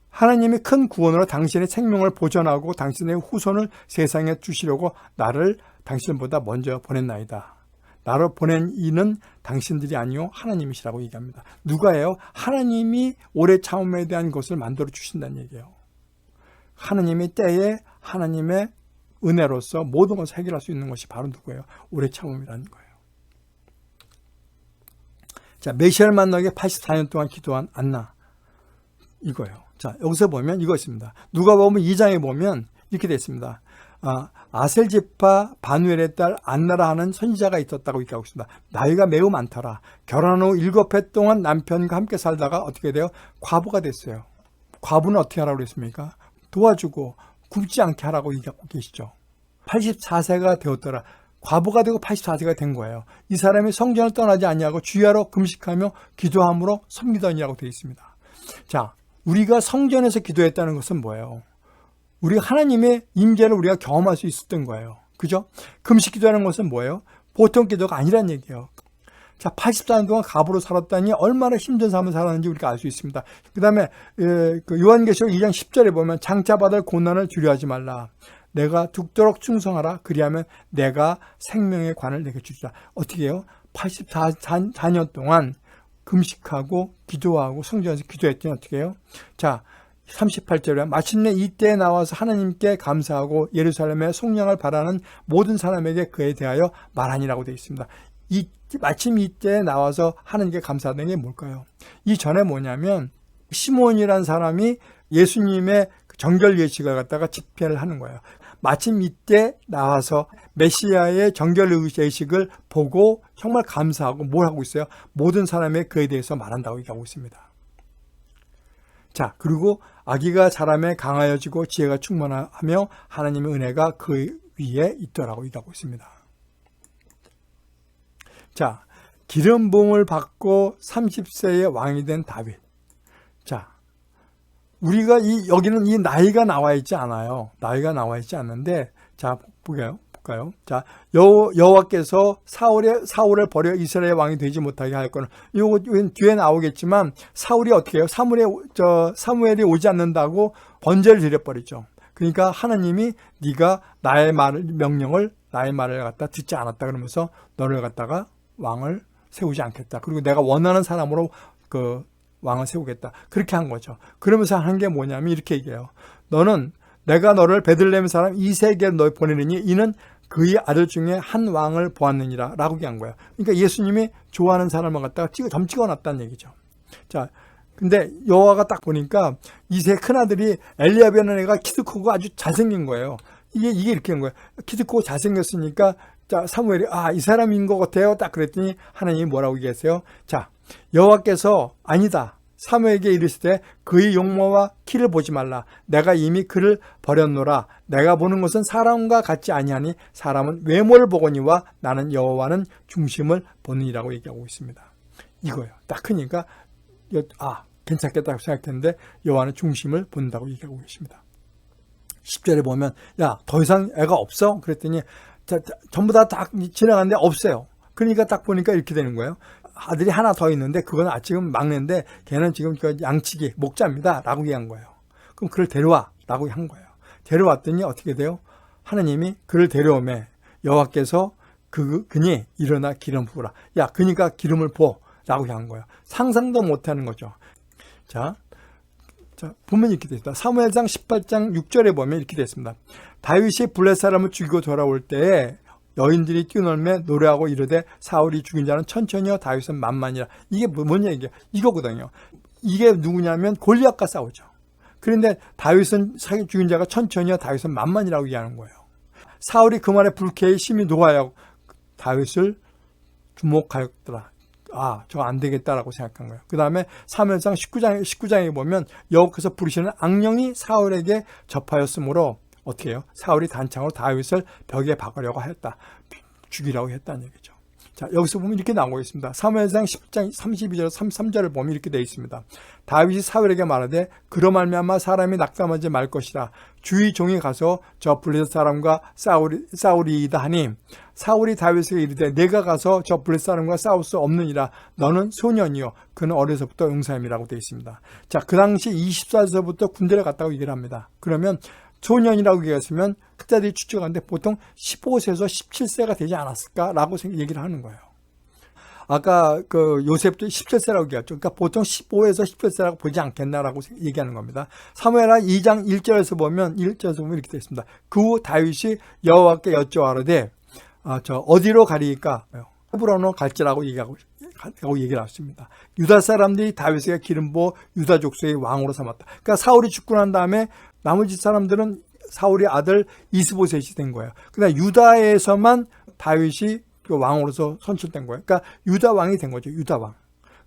하나님이 큰 구원으로 당신의 생명을 보존하고 당신의 후손을 세상에 주시려고 나를 당신보다 먼저 보냈나이다. 나를 보낸 이는 당신들이 아니요 하나님이시라고 얘기합니다. 누가예요? 하나님이 오래 참음에 대한 것을 만들어 주신다는 얘기예요. 하나님의 때에 하나님의 은혜로서 모든 것을 해결할 수 있는 것이 바로 누구예요? 오래 참음이라는 거예요. 자, 메시아를 만나기 84년 동안 기도한 안나 이거예요. 자, 여기서 보면 이거 있습니다. 누가복음 2장에 보면 이렇게 되어 있습니다. 아셀 지파 바누엘의 딸 안나라 하는 선지자가 있었다고 얘기하고 있습니다. 나이가 매우 많더라. 결혼 후 7해 동안 남편과 함께 살다가 어떻게 돼요? 과부가 됐어요. 과부는 어떻게 하라고 그랬습니까? 도와주고 굶지 않게 하라고 얘기하고 계시죠. 84세가 되었더라. 과부가 되고 84세가 된 거예요. 이 사람이 성전을 떠나지 아니하고 주야로 금식하며 기도함으로 섬기더니라고 되어 있습니다. 자, 우리가 성전에서 기도했다는 것은 뭐예요? 우리 하나님의 임재를 우리가 경험할 수 있었던 거예요. 그죠? 금식 기도하는 것은 뭐예요? 보통 기도가 아니란 얘기예요. 자, 84년 동안 과부로 살았다니 얼마나 힘든 삶을 살았는지 우리가 알 수 있습니다. 그 다음에 요한계시록 2장 10절에 보면 장차 받을 고난을 두려워하지 말라. 내가 죽도록 충성하라. 그리하면 내가 생명의 관을 내게 주리라. 어떻게 해요? 84년 동안 금식하고 기도하고 성전에서 기도했더니 어떻게 해요? 자, 38절에 마침내 이때에 나와서 하나님께 감사하고 예루살렘의 속량을 바라는 모든 사람에게 그에 대하여 말하니라고 되어 있습니다. 마침 이때 나와서 하는 게 감사하다는 게 뭘까요? 이 전에 뭐냐면 시몬이라는 사람이 예수님의 정결 예식을 갖다가 집회를 하는 거예요. 마침 이때 나와서 메시아의 정결 예식을 보고 정말 감사하고 뭘 하고 있어요? 모든 사람의 그에 대해서 말한다고 얘기하고 있습니다. 자, 그리고 아기가 자라매 강하여지고 지혜가 충만하며 하나님의 은혜가 그 위에 있더라고 얘기하고 있습니다. 자, 기름 부음을 받고 30세의 왕이 된 다윗. 자, 우리가 여기는 이 나이가 나와 있지 않아요. 나이가 나와 있지 않는데, 자, 볼까요? 자, 여호와께서 사울을 버려 이스라엘 왕이 되지 못하게 할 거는, 이거 뒤에 나오겠지만, 사울이 어떻게 해요? 사무엘이 오지 않는다고 번제를 드려버리죠. 그러니까 하나님이 네가 나의 말을 갖다 듣지 않았다 그러면서 너를 갖다가 왕을 세우지 않겠다. 그리고 내가 원하는 사람으로 그 왕을 세우겠다. 그렇게 한 거죠. 그러면서 한 게 뭐냐면 이렇게 얘기해요. 내가 너를 베들레헴 사람 이세에게 너 보내느니 이는 그의 아들 중에 한 왕을 보았느니라 라고 얘기한 거예요. 그러니까 예수님이 좋아하는 사람을 갖다가 점 찍어놨다는 얘기죠. 자, 근데 여호와가 딱 보니까 이세 큰아들이 엘리야베라는 애가 키도 크고 아주 잘생긴 거예요. 이게 이렇게 한 거예요. 키도 크고 잘생겼으니까 자, 사무엘이 이 사람인 것 같아요. 딱 그랬더니 하나님이 뭐라고 얘기했어요? 자, 여호와께서 아니다. 사무엘에게 이르시되 그의 용모와 키를 보지 말라. 내가 이미 그를 버렸노라. 내가 보는 것은 사람과 같지 아니하니 사람은 외모를 보거니와 나는 여호와는 중심을 보느니라고 얘기하고 있습니다. 이거예요. 딱 크니까 괜찮겠다고 생각했는데 여호와는 중심을 본다고 얘기하고 계십니다. 10절에 보면 야, 더 이상 애가 없어? 그랬더니 전부 다 지나갔는데 없어요. 그러니까 딱 보니까 이렇게 되는 거예요. 아들이 하나 더 있는데 그건 지금 막내인데 걔는 지금 양치기 목자입니다 라고 얘기한 거예요. 그럼 그를 데려와 라고 한 거예요. 데려왔더니 어떻게 돼요? 하나님이 그를 데려오매 여호와께서 그니 일어나 기름 부으라. 야, 그니까 기름을 부어 라고 한 거예요. 상상도 못하는 거죠. 자, 보면 이렇게 되어 있습니다. 사무엘상 18장 6절에 보면 이렇게 되어 있습니다. 다윗이 블레 사람을 죽이고 돌아올 때에 여인들이 뛰어놀며 노래하고 이르되 사울이 죽인 자는 천천히요 다윗은 만만이라. 이게 뭔 얘기예요? 이거거든요. 이게 누구냐면 골리앗과 싸우죠. 그런데 다윗은 죽인 자가 천천히요 다윗은 만만이라고 얘기하는 거예요. 사울이 그 말에 불쾌히 심히 노하여 다윗을 주목하였더라. 저거 안 되겠다라고 생각한 거예요. 그 다음에 사무엘상 19장에 보면 여호와께서 부르시는 악령이 사울에게 접하였으므로 어떻게 해요? 사울이 단창으로 다윗을 벽에 박으려고 했다. 죽이라고 했다는 얘기죠. 자, 여기서 보면 이렇게 나오고 있습니다. 사무엘상 10장 32절 33절을 보면 이렇게 되어 있습니다. 다윗이 사울에게 말하되 그로 말미암아 사람이 낙담하지 말 것이라. 주의 종이 가서 저 블레셋 사람과 싸우리이다 하니 사울이 다윗에게 이르되 내가 가서 저 블레셋 사람과 싸울 수 없느니라. 너는 소년이요 그는 어려서부터 용사임이라고 되어 있습니다. 자, 그 당시 24세부터 군대를 갔다고 얘기를 합니다. 그러면 소년이라고 얘기했으면 학자들이 추측하는데 보통 15세에서 17세가 되지 않았을까라고 얘기를 하는 거예요. 아까 그 요셉도 17세라고 얘기했죠. 그러니까 보통 15에서 17세라고 보지 않겠나라고 얘기하는 겁니다. 사무엘하 2장 1절에서 보면 이렇게 되어 있습니다. 그 후 다윗이 여호와께 여쭤하르되 저 어디로 가리까? 헤브론으로 갈지라고 얘기를 했습니다. 유다 사람들이 다윗에게 기름 부어 유다 족속의 왕으로 삼았다. 그러니까 사울이 죽고 난 다음에 나머지 사람들은 사울의 아들 이스보셋이 된 거예요. 그러나 유다에서만 다윗이 그 왕으로서 선출된 거예요. 그러니까 유다 왕이 된 거죠. 유다 왕.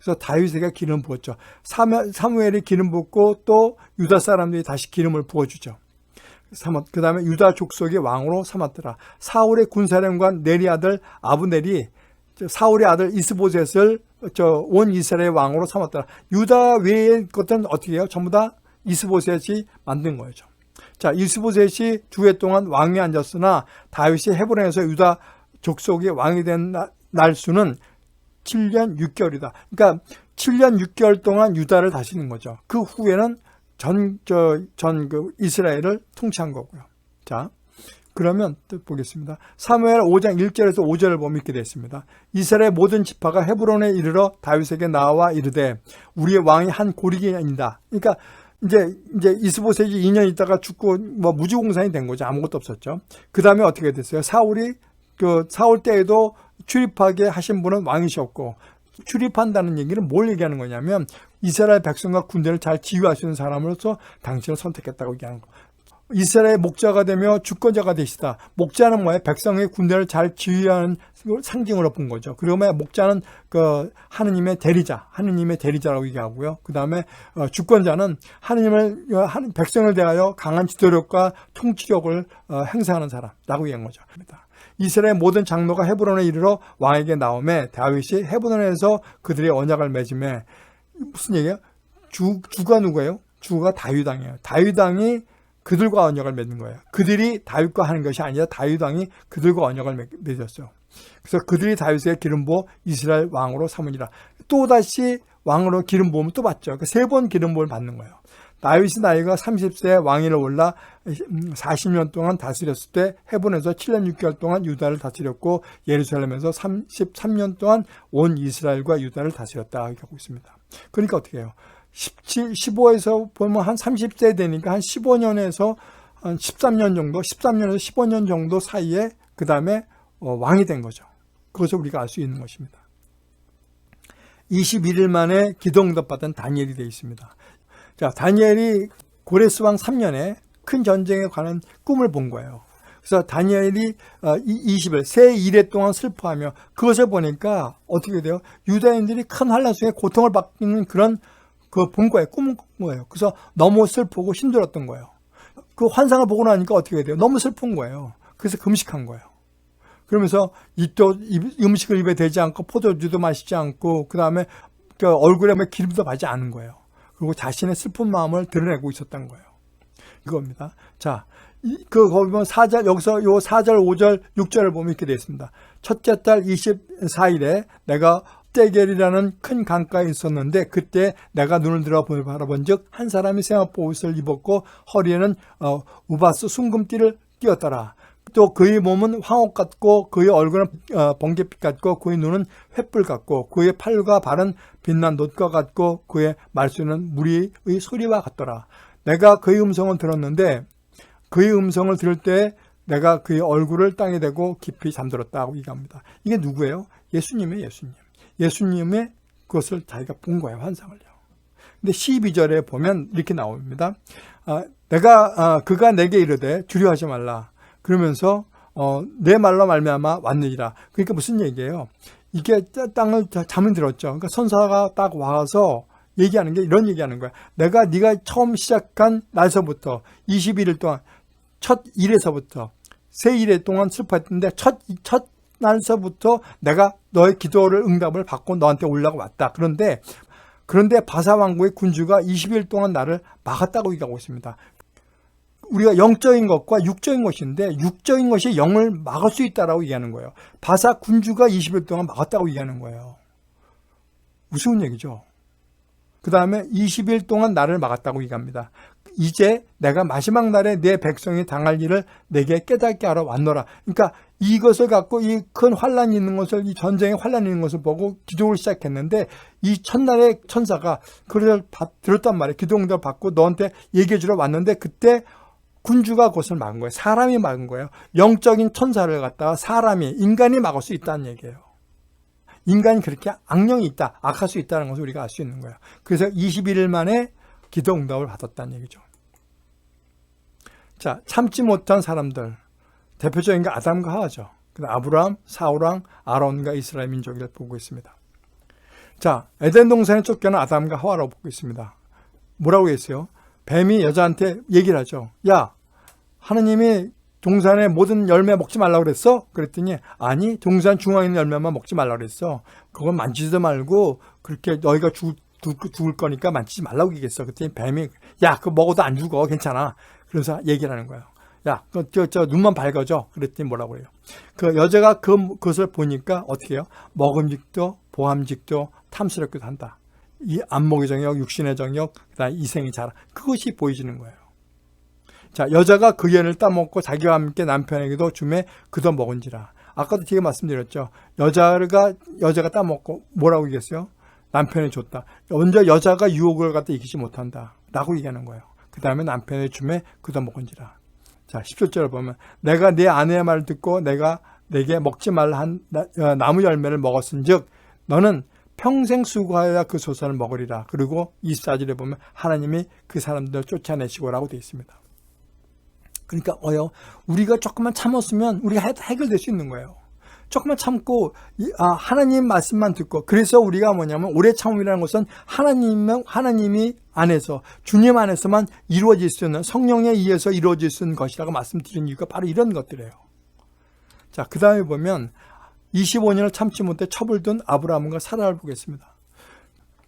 그래서 다윗에게 기름 부었죠. 사무엘이 기름 붓고 또 유다 사람들이 다시 기름을 부어주죠. 그 다음에 유다 족속의 왕으로 삼았더라. 사울의 군사령관 네리 아들 아브넬이 사울의 아들 이스보셋을 온 이스라엘 왕으로 삼았더라. 유다 외의 것들은 어떻게 해요? 전부 다 이스보셋이 만든 거죠. 자, 이스보셋이 2해 동안 왕위에 앉았으나 다윗이 헤브론에서 유다 족속의 왕이 된 날수는 7년 6개월이다. 그러니까 7년 6개월 동안 유다를 다스리는 거죠. 그 후에는 그 이스라엘을 통치한 거고요. 자, 그러면 또 보겠습니다. 사무엘 5장 1절에서 5절을 보면 이렇게 되어 있습니다. 이스라엘 모든 지파가 헤브론에 이르러 다윗에게 나와 이르되 우리의 왕이 한 고리기인이다. 그러니까 이제 이스보셋이 2년 있다가 죽고 무지공산이 된 거죠. 아무것도 없었죠. 그 다음에 어떻게 됐어요? 사울 때에도 출입하게 하신 분은 왕이셨고, 출입한다는 얘기는 뭘 얘기하는 거냐면 이스라엘 백성과 군대를 잘 지휘할 수 있는 사람으로서 당신을 선택했다고 얘기하는 거. 이스라엘의 목자가 되며 주권자가 되시다. 목자는 뭐예요? 백성의 군대를 잘 지휘하는 상징으로 본 거죠. 그러면 목자는 그 하느님의 대리자라고 얘기하고요. 그 다음에 주권자는 백성을 대하여 강한 지도력과 통치력을 행사하는 사람라고 얘기한 거죠. 이스라엘 모든 장로가 헤브론에 이르러 왕에게 나오매 다윗이 헤브론에서 그들의 언약을 맺음에, 무슨 얘기예요? 주가 누구예요? 주가 다윗 왕이에요. 다윗 왕이 그들과 언약을 맺는 거예요. 그들이 다윗과 하는 것이 아니라 다윗 왕이 그들과 언약을 맺었어요. 그래서 그들이 다윗의 기름 부어 이스라엘 왕으로 삼으니라. 또다시 왕으로 기름 부음을 또 받죠. 그 3번 기름 부음을 받는 거예요. 다윗이 나이가 30세에 왕위를 올라 40년 동안 다스렸을 때 헤브론에서 7년 6개월 동안 유다를 다스렸고 예루살렘에서 33년 동안 온 이스라엘과 유다를 다스렸다 이렇게 하고 있습니다. 그러니까 어떻게 해요? 15에서 보면 한 30세 되니까 한 15년에서 한 13년 정도, 13년에서 15년 정도 사이에 그 다음에 왕이 된 거죠. 그것을 우리가 알 수 있는 것입니다. 21일 만에 기도응답 받은 다니엘이 되어 있습니다. 자, 다니엘이 고레스 왕 3년에 큰 전쟁에 관한 꿈을 본 거예요. 그래서 다니엘이 20일, 새 이래 동안 슬퍼하며 그것을 보니까 어떻게 돼요? 유다인들이 큰 환난 속에 고통을 받는 그런 본 거예요. 꿈을 꾼 거예요. 그래서 너무 슬프고 힘들었던 거예요. 그 환상을 보고 나니까 어떻게 돼요? 너무 슬픈 거예요. 그래서 금식한 거예요. 그러면서 또 음식을 입에 대지 않고 포도주도 마시지 않고 그 다음에 얼굴에 기름도 바지 않은 거예요. 그리고 자신의 슬픈 마음을 드러내고 있었던 거예요. 이겁니다. 자, 거기 보면 4절, 여기서 요 4절, 5절, 6절을 보면 이렇게 되어 있습니다. 첫째 달 24일에 내가 떼겔이라는 큰 강가에 있었는데 그때 내가 눈을 들어 바라본 즉 한 사람이 세마포 옷을 입었고 허리에는 우바스 순금띠를 띄었더라. 또 그의 몸은 황옥 같고 그의 얼굴은 번개빛 같고 그의 눈은 횃불 같고 그의 팔과 발은 빛난 놋과 같고 그의 말소리는 무리의 소리와 같더라. 내가 그의 음성을 들었는데 그의 음성을 들을 때 내가 그의 얼굴을 땅에 대고 깊이 잠들었다고 얘기합니다. 이게 누구예요? 예수님이에요. 예수님의 그것을 자기가 본 거예요. 환상을요. 근데 12절에 보면 이렇게 나옵니다. 그가 내게 이르되 두려워하지 말라. 그러면서 내 말로 말미암아 왔느니라. 그러니까 무슨 얘기예요? 이게 땅을 잠을 들었죠. 그러니까 선사가 딱 와서 얘기하는 게 이런 얘기하는 거야. 네가 처음 시작한 날서부터 21일 동안 첫 일에서부터 새 일에 동안 슬퍼했는데 첫 날서부터 내가 너의 기도를 응답을 받고 너한테 올라가 왔다. 그런데 바사 왕국의 군주가 20일 동안 나를 막았다고 얘기하고 있습니다. 우리가 영적인 것과 육적인 것인데 육적인 것이 영을 막을 수 있다라고 얘기하는 거예요. 바사 군주가 20일 동안 막았다고 얘기하는 거예요. 무서운 얘기죠. 그 다음에 20일 동안 나를 막았다고 얘기합니다. 이제 내가 마지막 날에 내 백성이 당할 일을 내게 깨닫게 하러 왔노라. 그러니까 이것을 갖고 이 큰 환란이 있는 것을, 이 전쟁에 환란이 있는 것을 보고 기도를 시작했는데 이 첫날에 천사가 그걸 들었단 말이에요. 기도 응답을 받고 너한테 얘기해 주러 왔는데 그때 군주가 그것을 막은 거예요. 사람이 막은 거예요. 영적인 천사를 갖다가 인간이 막을 수 있다는 얘기예요. 인간이 그렇게 악령이 있다, 악할 수 있다는 것을 우리가 알 수 있는 거예요. 그래서 21일 만에 기도 응답을 받았다는 얘기죠. 자, 참지 못한 사람들. 대표적인 게 아담과 하와죠. 아브라함, 사울왕, 아론과 이스라엘 민족을 보고 있습니다. 자, 에덴 동산에 쫓겨난 아담과 하와라고 보고 있습니다. 뭐라고 했어요? 뱀이 여자한테 얘기를 하죠. 야, 하느님이 동산의 모든 열매 먹지 말라고 그랬어? 그랬더니 아니, 동산 중앙에 있는 열매만 먹지 말라고 그랬어. 그건 만지지도 말고 그렇게 너희가 죽을 거니까 만지지 말라고 얘기했어. 그랬더니 뱀이 야, 그거 먹어도 안 죽어. 괜찮아. 그래서 얘기를 하는 거예요. 야, 저 눈만 밝아져. 그랬더니 뭐라고 해요? 그 여자가 그것을 보니까 어떻게 해요? 먹음직도 보함직도 탐스럽기도 한다. 이 안목의 정욕, 육신의 정욕, 그다음 이생의 자랑, 그것이 보여지는 거예요. 자, 여자가 그 연을 따먹고 자기와 함께 남편에게도 주매 그도 먹은지라. 아까도 제가 말씀드렸죠. 여자가 따먹고 뭐라고 얘기했어요? 남편이 줬다. 먼저 여자가 유혹을 갖다 이기지 못한다 라고 얘기하는 거예요. 그 다음에 남편의 주매 그도 먹은지라. 자, 17절을 보면 내가 내 아내의 말을 듣고 내가 내게 먹지 말라 한 나무 열매를 먹었은즉 너는 평생 수고하여 그 소산을 먹으리라. 그리고 24절에 보면 하나님이 그 사람들을 쫓아내시고라고 되어 있습니다. 그러니까 우리가 조금만 참았으면 우리가 해결될 수 있는 거예요. 조금만 참고 하나님 말씀만 듣고, 그래서 우리가 뭐냐면 오래 참음이라는 것은 하나님이 안에서, 주님 안에서만 이루어질 수 있는, 성령에 의해서 이루어질 수 있는 것이라고 말씀드린 이유가 바로 이런 것들이에요. 자, 그 다음에 보면 25년을 참지 못해 첩을 둔 아브라함과 사라를 보겠습니다.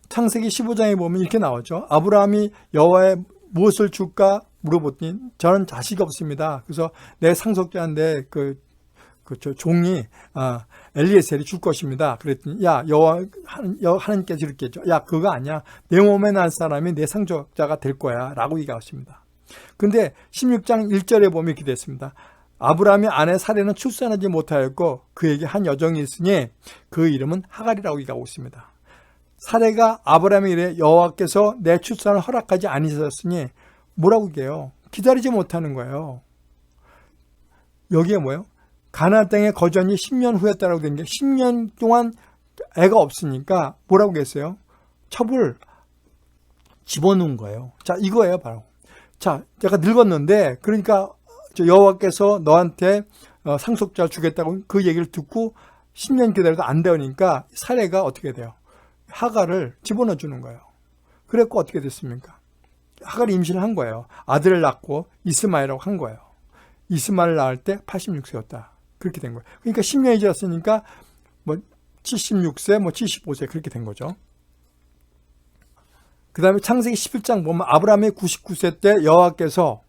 창세기 15장에 보면 이렇게 나오죠. 아브라함이 여호와의 무엇을 줄까 물어보더니 저는 자식이 없습니다. 그래서 내 상속자인데 그 종이 엘리에셀이 줄 것입니다. 그랬더니 하나님께서 이렇게 했죠. 야, 그거 아니야. 내 몸에 난 사람이 내 상속자가 될 거야 라고 얘기하십니다. 근데 16장 1절에 보면 이렇게 됐습니다. 아브라함의 아내 사레는 출산하지 못하였고 그에게 한 여종이 있으니 그 이름은 하갈이라고 얘기하고 있습니다. 사레가 아브라함에게 이래 여호와께서 내 출산을 허락하지 아니하셨으니 뭐라고 얘기해요? 기다리지 못하는 거예요. 여기에 뭐예요? 가나안 땅에 거주한 지 10년 후였다라고 된 게 10년 동안 애가 없으니까 뭐라고 했어요? 첩을 집어넣은 거예요. 자, 이거예요, 바로. 자, 내가 늙었는데, 그러니까 여호와께서 너한테 상속자를 주겠다고 그 얘기를 듣고 10년 기다려도 안 되니까 사레가 어떻게 돼요? 하갈을 집어넣어 주는 거예요. 그랬고 어떻게 됐습니까? 하갈이 임신을 한 거예요. 아들을 낳고 이스마엘이라고 한 거예요. 이스마엘을 낳을 때 86세였다. 그렇게 된 거예요. 그러니까 10년이 지났으니까 76세, 75세 그렇게 된 거죠. 그 다음에 창세기 11장 보면 아브라함이 99세 때 여호와께서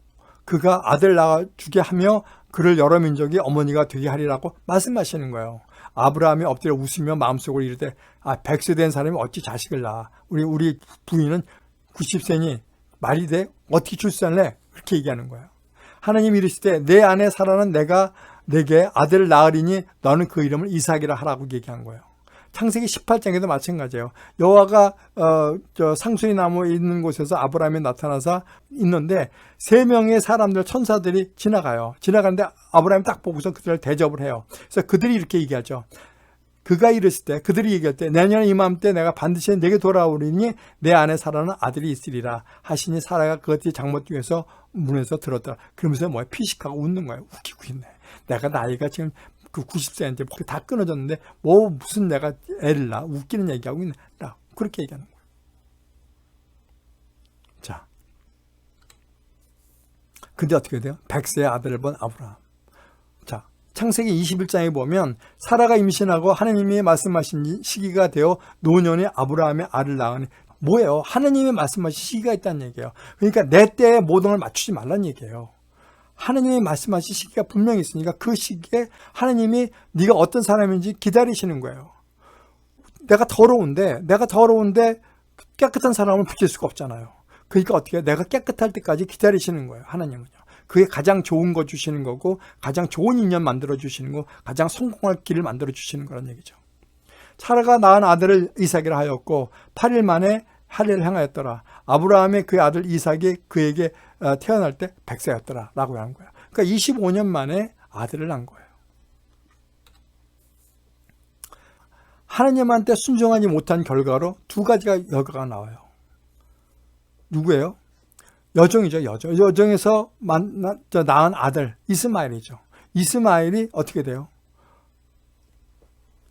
그가 아들 낳아주게 하며 그를 여러 민족이 어머니가 되게 하리라고 말씀하시는 거예요. 아브라함이 엎드려 웃으며 마음속으로 이르되 100세 된 사람이 어찌 자식을 낳아. 우리 부인은 90세니 말이 돼? 어떻게 출산을 해? 그렇게 얘기하는 거예요. 하나님이 이르시되 내 아내 사라는 내가 내게 아들을 낳으리니 너는 그 이름을 이삭이라 하라고 얘기한 거예요. 창세기 18장에도 마찬가지예요. 여호와가 상수리 나무 있는 곳에서 아브라함이 나타나서 있는데 3명의 사람들 천사들이 지나가는데 아브라함이 딱 보고서 그들을 대접을 해요. 그래서 그들이 이렇게 얘기하죠. 그들이 얘기할 때 내년 이맘때 내가 반드시 내게 돌아오리니 내 아내 사라는 아들이 있으리라 하시니 사라가 그것이 장못 중에서 문에서 들었더라. 그러면서 피식하고 웃는 거예요. 웃기고 있네. 내가 나이가 지금 90세인데 다 끊어졌는데 무슨 내가 애를 낳아 웃기는 얘기하고 있나 그렇게 얘기하는 거예요. 자, 근데 어떻게 돼요? 100세의 아들을 본 아브라함. 자, 창세기 21장에 보면 사라가 임신하고 하나님이 말씀하신 시기가 되어 노년에 아브라함의 아를 낳으니 뭐예요? 하나님이 말씀하신 시기가 있다는 얘기예요. 그러니까 내 때에 모든 걸 맞추지 말라는 얘기예요. 하나님이 말씀하신 시기가 분명히 있으니까 그 시기에 하나님이 네가 어떤 사람인지 기다리시는 거예요. 내가 더러운데 깨끗한 사람을 붙일 수가 없잖아요. 그러니까 어떻게 해요? 내가 깨끗할 때까지 기다리시는 거예요. 하나님은요. 그게 가장 좋은 거 주시는 거고 가장 좋은 인연 만들어 주시는 거, 가장 성공할 길을 만들어 주시는 거란 얘기죠. 사라가 낳은 아들을 이삭이라 하였고 8일 만에 하레를 향하였더라. 아브라함의 그 아들 이삭이 그에게 태어날 때 100세였더라 라고 하는 거야. 그러니까 25년 만에 아들을 낳은 거예요. 하나님한테 순종하지 못한 결과로 2가지가 결과가 나와요. 누구예요? 여종이죠. 여종에서 낳은 아들 이스마엘이죠. 이스마엘이 어떻게 돼요?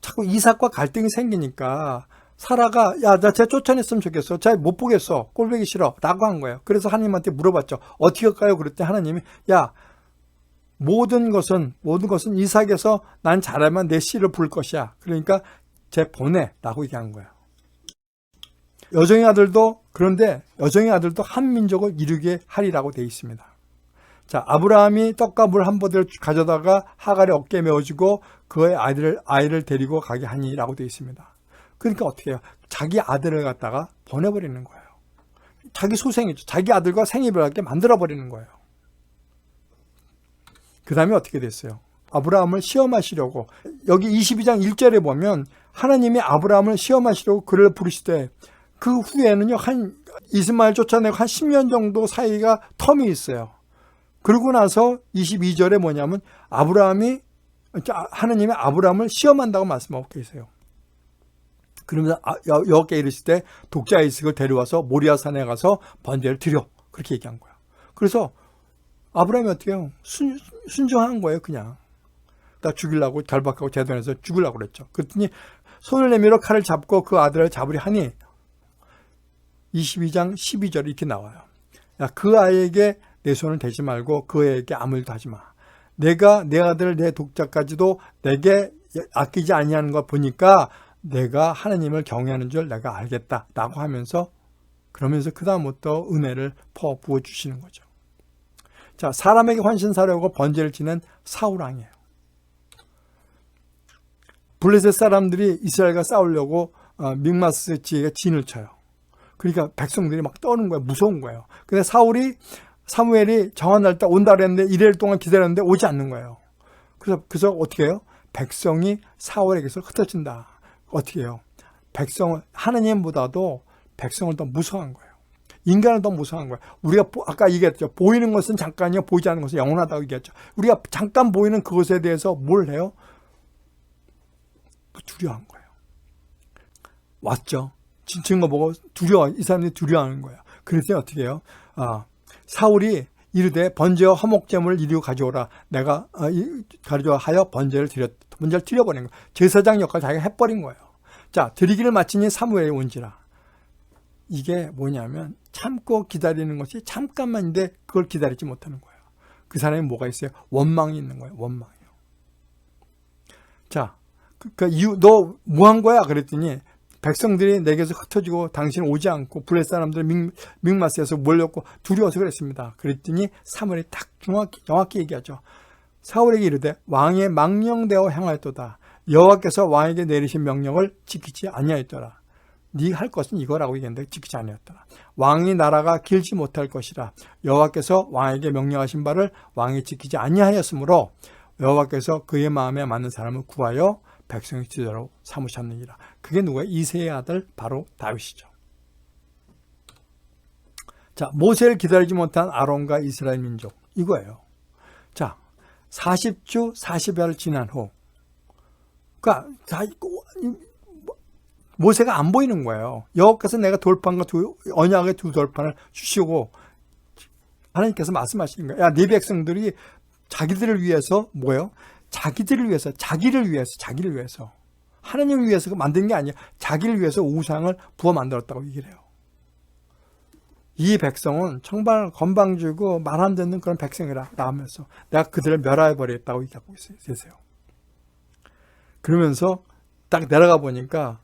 자꾸 이삭과 갈등이 생기니까 사라가 나 쟤 쫓아냈으면 좋겠어. 쟤 못 보겠어. 꼴보기 싫어. 라고 한 거예요. 그래서 하나님한테 물어봤죠. 어떻게 할까요? 그랬더니 하나님이 모든 것은 이삭에서 난 잘하면 내 씨를 부를 것이야. 그러니까 쟤 보내. 라고 얘기한 거예요. 여종의 아들도 한 민족을 이루게 하리라고 되어 있습니다. 자, 아브라함이 떡과 물 한 보들 가져다가 하갈의 어깨에 메어주고 그의 아이를 데리고 가게 하니라고 되어 있습니다. 그러니까 어떻게 해요? 자기 아들을 갖다가 보내버리는 거예요. 자기 소생이죠. 자기 아들과 생이별하게 만들어버리는 거예요. 그 다음에 어떻게 됐어요? 아브라함을 시험하시려고 여기 22장 1절에 보면 하나님이 아브라함을 시험하시려고 그를 부르시되 그 후에는요 이스마엘 쫓아내고 한 10년 정도 사이가 텀이 있어요. 그러고 나서 22절에 뭐냐면 아브라함이 하느님이 아브라함을 시험한다고 말씀하고 계세요. 그러면서 여호와께 이르실 때 독자 이삭을 데려와서 모리아 산에 가서 번제를 드려. 그렇게 얘기한 거예요. 그래서 아브라함이 어떻게 해요? 순종한 거예요, 그냥. 나 죽이려고 결박하고 제단에서 죽이려고 그랬죠. 그랬더니 손을 내밀어 칼을 잡고 그 아들을 잡으려 하니 22장 12절 이렇게 나와요. 야, 그 아이에게 내 손을 대지 말고 그 애에게 아무 일도 하지 마. 내가 내 아들 내 독자까지도 내게 아끼지 아니하는 거 보니까 내가 하나님을 경외하는 줄 내가 알겠다 라고 하면서 그러면서 그 다음부터 은혜를 부어주시는 거죠. 자, 사람에게 헌신사려고 번제를 지는 사울왕이에요. 블레셋 사람들이 이스라엘과 싸우려고 믹마스 지역에 진을 쳐요. 그러니까 백성들이 막 떠는 거예요. 무서운 거예요. 근데 사무엘이 정한 날 딱 온다 그랬는데 1일 동안 기다렸는데 오지 않는 거예요. 그래서 어떻게 해요? 백성이 사울에게서 흩어진다. 어떻게 해요? 하나님보다도 백성을 더 무서워한 거예요. 인간을 더 무서워한 거예요. 우리가 아까 얘기했죠. 보이는 것은 잠깐이요. 보이지 않는 것은 영원하다고 얘기했죠. 우리가 잠깐 보이는 그것에 대해서 뭘 해요? 두려워한 거예요. 왔죠. 증거 보고 이 사람들이 두려워하는 거예요. 그래서 어떻게 해요? 사울이 이르되 번제와 화목제물을 이리로 가져오라. 내가 가져하여 번제를 드려버린 거예요. 제사장 역할 자기가 해버린 거예요. 자, 드리기를 마치니 사무엘이 온지라. 이게 뭐냐면 참고 기다리는 것이 잠깐만인데 그걸 기다리지 못하는 거예요. 그 사람이 뭐가 있어요? 원망이 있는 거예요. 원망이요. 자, 그 이유 너 뭐 한 거야? 그랬더니 백성들이 내게서 흩어지고 당신은 오지 않고 블레셋 사람들이 믹마스에서 몰렸고 두려워서 그랬습니다. 그랬더니 사무엘이 딱 정확히 얘기하죠. 사울에게 이르되 왕의 망령되어 행하였도다. 여호와께서 왕에게 내리신 명령을 지키지 아니하였더라. 네 할 것은 이거라고 얘기했는데 지키지 아니하였더라. 왕이 나라가 길지 못할 것이라. 여호와께서 왕에게 명령하신 바를 왕이 지키지 아니하였으므로 여호와께서 그의 마음에 맞는 사람을 구하여 백성의 지도자로 삼으셨느니라. 그게 누구예요? 이새의 아들 바로 다윗이죠. 자, 모세를 기다리지 못한 아론과 이스라엘 민족 이거예요. 자, 40주 40여를 지난 후 그러니까 모세가 안 보이는 거예요. 여호와께서 내가 돌판과 언약의 두 돌판을 주시고 하나님께서 말씀하시는 거예요. 야, 네 백성들이 자기들을 위해서 뭐예요? 자기를 위해서 하나님을 위해서 만든 게 아니에요. 자기를 위해서 우상을 부어 만들었다고 얘기를 해요. 이 백성은 정말 건방지고 말 안 듣는 그런 백성이라 하면서 내가 그들을 멸하여버리겠다고 얘기하고 있어요. 그러면서 딱 내려가 보니까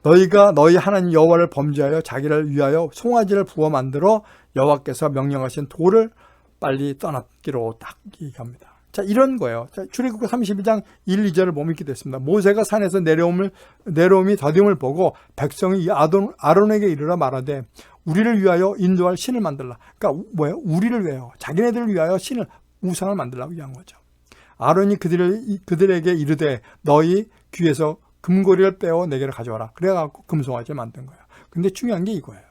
너희가 너희 하나님 여호와를 범죄하여 자기를 위하여 송아지를 부어 만들어 여호와께서 명령하신 돌을 빨리 떠났기로 딱 얘기합니다. 자, 이런 거예요. 자, 출애굽기 32장 1, 2절을 보면 이렇게 됐습니다. 모세가 산에서 내려옴이 더딤을 보고 백성이 아론에게 이르러 말하되 우리를 위하여 인도할 신을 만들라. 그러니까 뭐예요? 우리를 위하여 자기네들을 위하여 우상을 만들라고 얘기한 거죠. 아론이 그들에게 이르되 너희 귀에서 금고리를 빼어 내게로 가져와라. 그래갖고 금송아지를 만든 거예요. 근데 중요한 게 이거예요.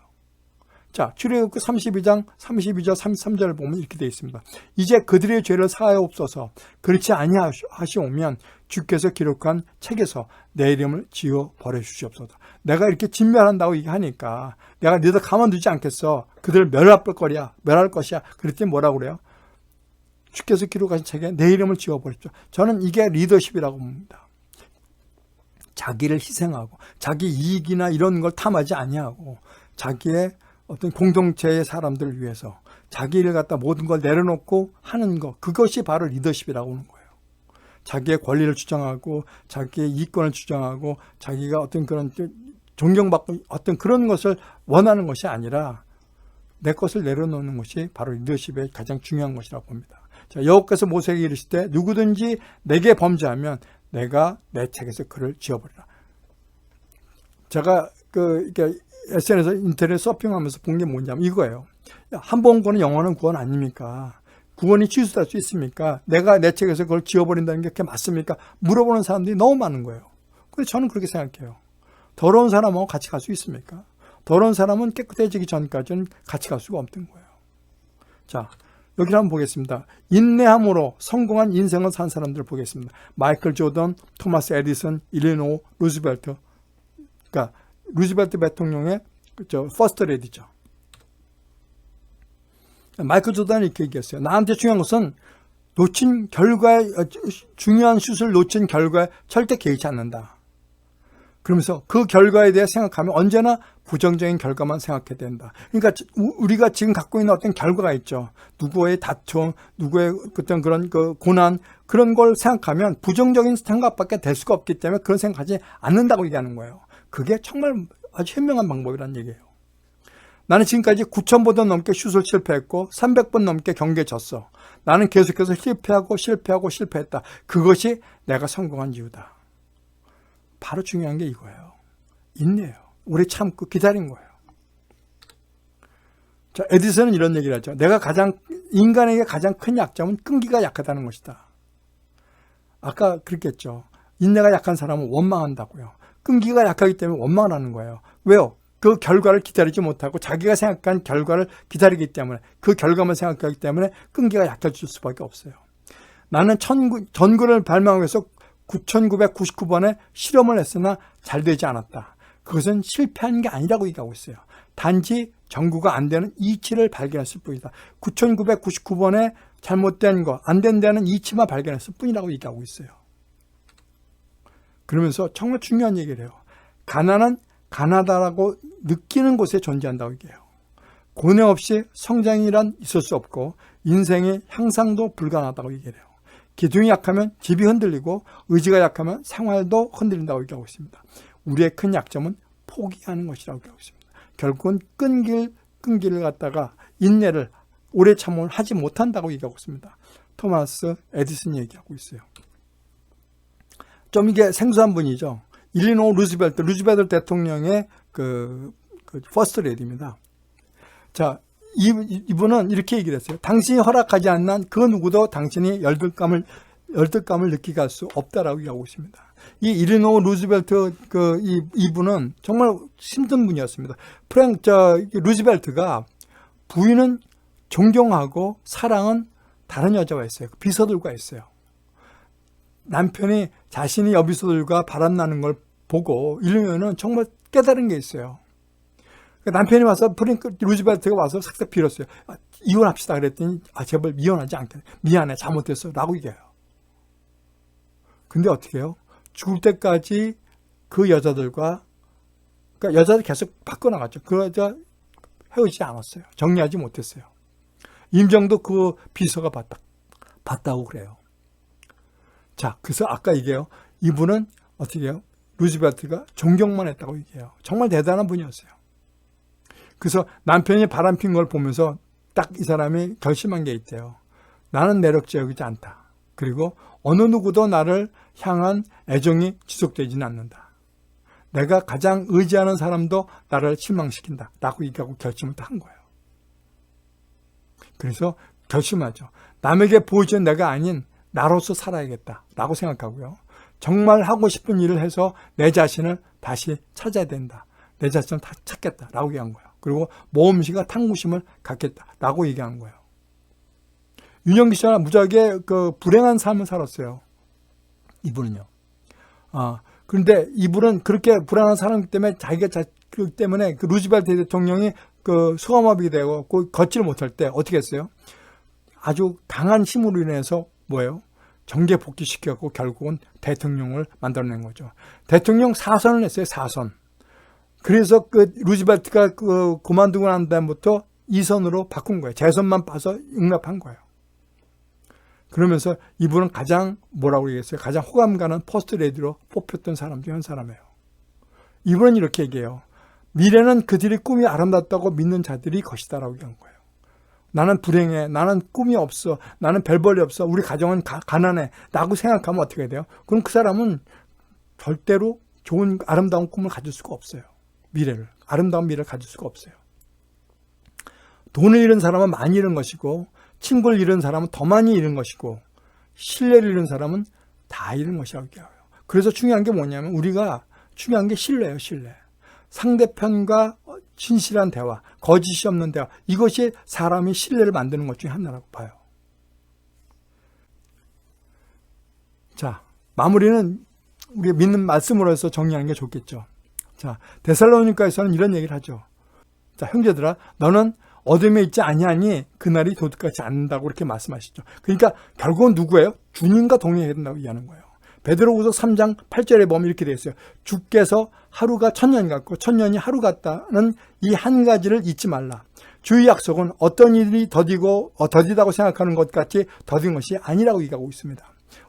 자, 출애굽기 32장 32절 33절을 보면 이렇게 되어 있습니다. 이제 그들의 죄를 사하옵소서. 그렇지 아니하시오면 주께서 기록한 책에서 내 이름을 지워 버려주시옵소서. 내가 이렇게 진멸한다고 얘기하니까 내가 너희들 가만두지 않겠어. 그들을 멸할 것이야. 그랬더니 뭐라고 그래요? 주께서 기록하신 책에 내 이름을 지워 버리십시오. 저는 이게 리더십이라고 봅니다. 자기를 희생하고 자기 이익이나 이런 걸 탐하지 아니하고 자기의 어떤 공동체의 사람들을 위해서 자기 일을 갖다 모든 걸 내려놓고 하는 것, 그것이 바로 리더십이라고 하는 거예요. 자기의 권리를 주장하고 자기의 이권을 주장하고 자기가 어떤 그런 존경받고 어떤 그런 것을 원하는 것이 아니라 내 것을 내려놓는 것이 바로 리더십의 가장 중요한 것이라고 봅니다. 자, 여호와께서 모세에게 이르실 때 누구든지 내게 범죄하면 내가 내 책에서 그를 지워버리라. 제가 이렇게 SNS 인터넷 서핑하면서 본 게 뭐냐면 이거예요. 한 번 구원은 영원한 구원 아닙니까? 구원이 취소될 수 있습니까? 내가 내 책에서 그걸 지워버린다는 게 그게 맞습니까? 물어보는 사람들이 너무 많은 거예요. 그래서 저는 그렇게 생각해요. 더러운 사람하고 같이 갈 수 있습니까? 더러운 사람은 깨끗해지기 전까지는 같이 갈 수가 없는 거예요. 자, 여기 한번 보겠습니다. 인내함으로 성공한 인생을 산 사람들을 보겠습니다. 마이클 조던, 토마스 에디슨, 일리노 루즈벨트. 그러니까 루즈벨트 대통령의 퍼스트 레디죠. 마이클 조던이 이렇게 얘기했어요. 나한테 중요한 것은 놓친 결과에, 중요한 슛을 놓친 결과에 절대 개의치 않는다. 그러면서 그 결과에 대해 생각하면 언제나 부정적인 결과만 생각해야 된다. 그러니까 우리가 지금 갖고 있는 어떤 결과가 있죠. 누구의 다툼, 누구의 어떤 그런 그 고난, 그런 걸 생각하면 부정적인 생각밖에 될 수가 없기 때문에 그런 생각하지 않는다고 얘기하는 거예요. 그게 정말 아주 현명한 방법이라는 얘기예요. 나는 지금까지 9,000번도 넘게 슛을 실패했고 300번 넘게 경기에 졌어. 나는 계속해서 실패했다. 그것이 내가 성공한 이유다. 바로 중요한 게 이거예요. 인내예요. 오래 참고 기다린 거예요. 자, 에디슨은 이런 얘기를 하죠. 인간에게 가장 큰 약점은 끈기가 약하다는 것이다. 아까 그랬겠죠. 인내가 약한 사람은 원망한다고요. 끈기가 약하기 때문에 원망을 하는 거예요. 왜요? 그 결과를 기다리지 못하고 자기가 생각한 결과를 기다리기 때문에, 그 결과만 생각하기 때문에 끈기가 약해질 수밖에 없어요. 나는 전구를 발명하기 위해서 9,999번의 실험을 했으나 잘 되지 않았다. 그것은 실패한 게 아니라고 얘기하고 있어요. 단지 전구가 안 되는 이치를 발견했을 뿐이다. 9,999번의 잘못된 거, 안 된다는 이치만 발견했을 뿐이라고 얘기하고 있어요. 그러면서 정말 중요한 얘기를 해요. 가난은 가난하다라고 느끼는 곳에 존재한다고 얘기해요. 고뇌 없이 성장이란 있을 수 없고 인생의 향상도 불가능하다고 얘기해요. 기둥이 약하면 집이 흔들리고 의지가 약하면 생활도 흔들린다고 얘기하고 있습니다. 우리의 큰 약점은 포기하는 것이라고 얘기하고 있습니다. 결국은 끈기를 갖다가 인내를 오래 참음을 하지 못한다고 얘기하고 있습니다. 토마스 에디슨이 얘기하고 있어요. 좀 이게 생소한 분이죠. 일리노 루즈벨트 대통령의 그 퍼스트 레디입니다. 자, 이분은 이렇게 얘기를 했어요. 당신이 허락하지 않는 한 그 누구도 당신이 열등감을 느끼게 할 수 없다라고 얘기하고 있습니다. 이 일리노 루즈벨트 이분은 정말 힘든 분이었습니다. 루즈벨트가 부인은 존경하고 사랑은 다른 여자가 있어요. 비서들과 있어요. 남편이 자신이 여비서들과 바람나는 걸 보고 일리노는 정말 깨달은 게 있어요. 남편이 와서 루즈벨트가 와서 싹싹 빌었어요. 이혼합시다 그랬더니 제발 이혼하지 않게. 미안해 잘못했어 라고 얘기해요. 근데 어떻게 해요? 죽을 때까지 그 여자들과 그러니까 여자들 계속 바꿔나갔죠. 그 여자 헤어지지 않았어요. 정리하지 못했어요. 임정도 그 비서가 봤다고 그래요. 자, 그래서 아까 얘기해요. 이분은 어떻게 해요? 루즈벨트가 존경만 했다고 얘기해요. 정말 대단한 분이었어요. 그래서 남편이 바람핀 걸 보면서 딱 이 사람이 결심한 게 있대요. 나는 매력적이지 않다. 그리고 어느 누구도 나를 향한 애정이 지속되지는 않는다. 내가 가장 의지하는 사람도 나를 실망시킨다. 라고 얘기하고 결심을 한 거예요. 그래서 결심하죠. 남에게 보여준 내가 아닌 나로서 살아야겠다. 라고 생각하고요. 정말 하고 싶은 일을 해서 내 자신을 다시 찾아야 된다. 내 자신을 다 찾겠다. 라고 얘기한 거예요. 그리고 모험심과 탐구심을 갖겠다. 라고 얘기한 거예요. 윤영기 씨는 무지하게 불행한 삶을 살았어요. 이분은요. 그런데 이분은 그렇게 불행한 사람 때문에 그 때문에 루즈벨트 대통령이 수감업이 되고 걷지를 못할 때 어떻게 했어요? 아주 강한 힘으로 인해서 뭐예요? 정계 복귀시켰고 결국은 대통령을 만들어낸 거죠. 대통령 4선을 했어요. 4선. 그래서 루즈벨트가 그만두고 난 다음부터 2선으로 바꾼 거예요. 재선만 봐서 용납한 거예요. 그러면서 이분은 가장 뭐라고 얘기했어요? 가장 호감 가는 퍼스트 레디로 뽑혔던 사람 중 한 사람이에요. 이분은 이렇게 얘기해요. 미래는 그들의 꿈이 아름답다고 믿는 자들이 것이다라고 얘기한 거예요. 나는 불행해. 나는 꿈이 없어. 나는 별 볼이 없어. 우리 가정은 가난해. 라고 생각하면 어떻게 돼요? 그럼 그 사람은 절대로 좋은 아름다운 꿈을 가질 수가 없어요. 아름다운 미래를 가질 수가 없어요. 돈을 잃은 사람은 많이 잃은 것이고 친구를 잃은 사람은 더 많이 잃은 것이고 신뢰를 잃은 사람은 다 잃은 것이라고 얘기해요. 그래서 중요한 게 뭐냐면 우리가 중요한 게 신뢰예요. 신뢰. 상대편과 진실한 대화, 거짓이 없는 대화, 이것이 사람이 신뢰를 만드는 것 중에 하나라고 봐요. 자, 마무리는 우리가 믿는 말씀으로 해서 정리하는 게 좋겠죠. 자, 데살로니가에서는 이런 얘기를 하죠. 자, 형제들아, 너는 어둠에 있지 아니하니 그날이 도둑같이 않는다고 이렇게 말씀하시죠. 그러니까 결국은 누구예요? 주님과 동행해야 된다고 얘기하는 거예요. 베드로후서 3장 8절에 보면 이렇게 되어 있어요. 주께서 하루가 천년 같고 천년이 하루 같다는 이 한 가지를 잊지 말라. 주의 약속은 어떤 일이 더디다고 생각하는 것 같이 더딘 것이 아니라고 얘기하고 있습니다.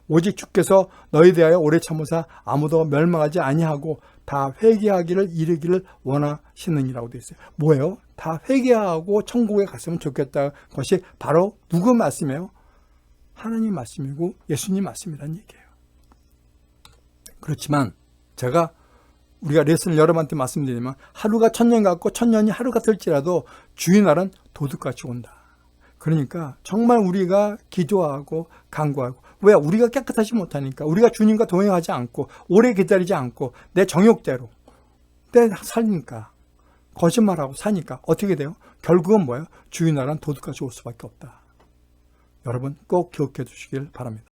오직 주께서 너희 대하여 오래 참으사 아무도 멸망하지 아니하고 다 회개하기를 이르기를 원하시느니라고 되어 있어요. 뭐예요? 다 회개하고 천국에 갔으면 좋겠다는 것이 바로 누구 말씀이에요? 하나님 말씀이고 예수님 말씀이라는 얘기예요. 그렇지만 우리가 레슨을 여러분한테 말씀드리면 하루가 천년 같고 천년이 하루 같을지라도 주의 날은 도둑같이 온다. 그러니까 정말 우리가 기도하고 간구하고, 왜? 우리가 깨끗하지 못하니까, 우리가 주님과 동행하지 않고 오래 기다리지 않고 내 정욕대로 사니까, 거짓말하고 사니까 어떻게 돼요? 결국은 뭐예요? 주의 날은 도둑같이 올 수밖에 없다. 여러분 꼭 기억해 두시길 바랍니다.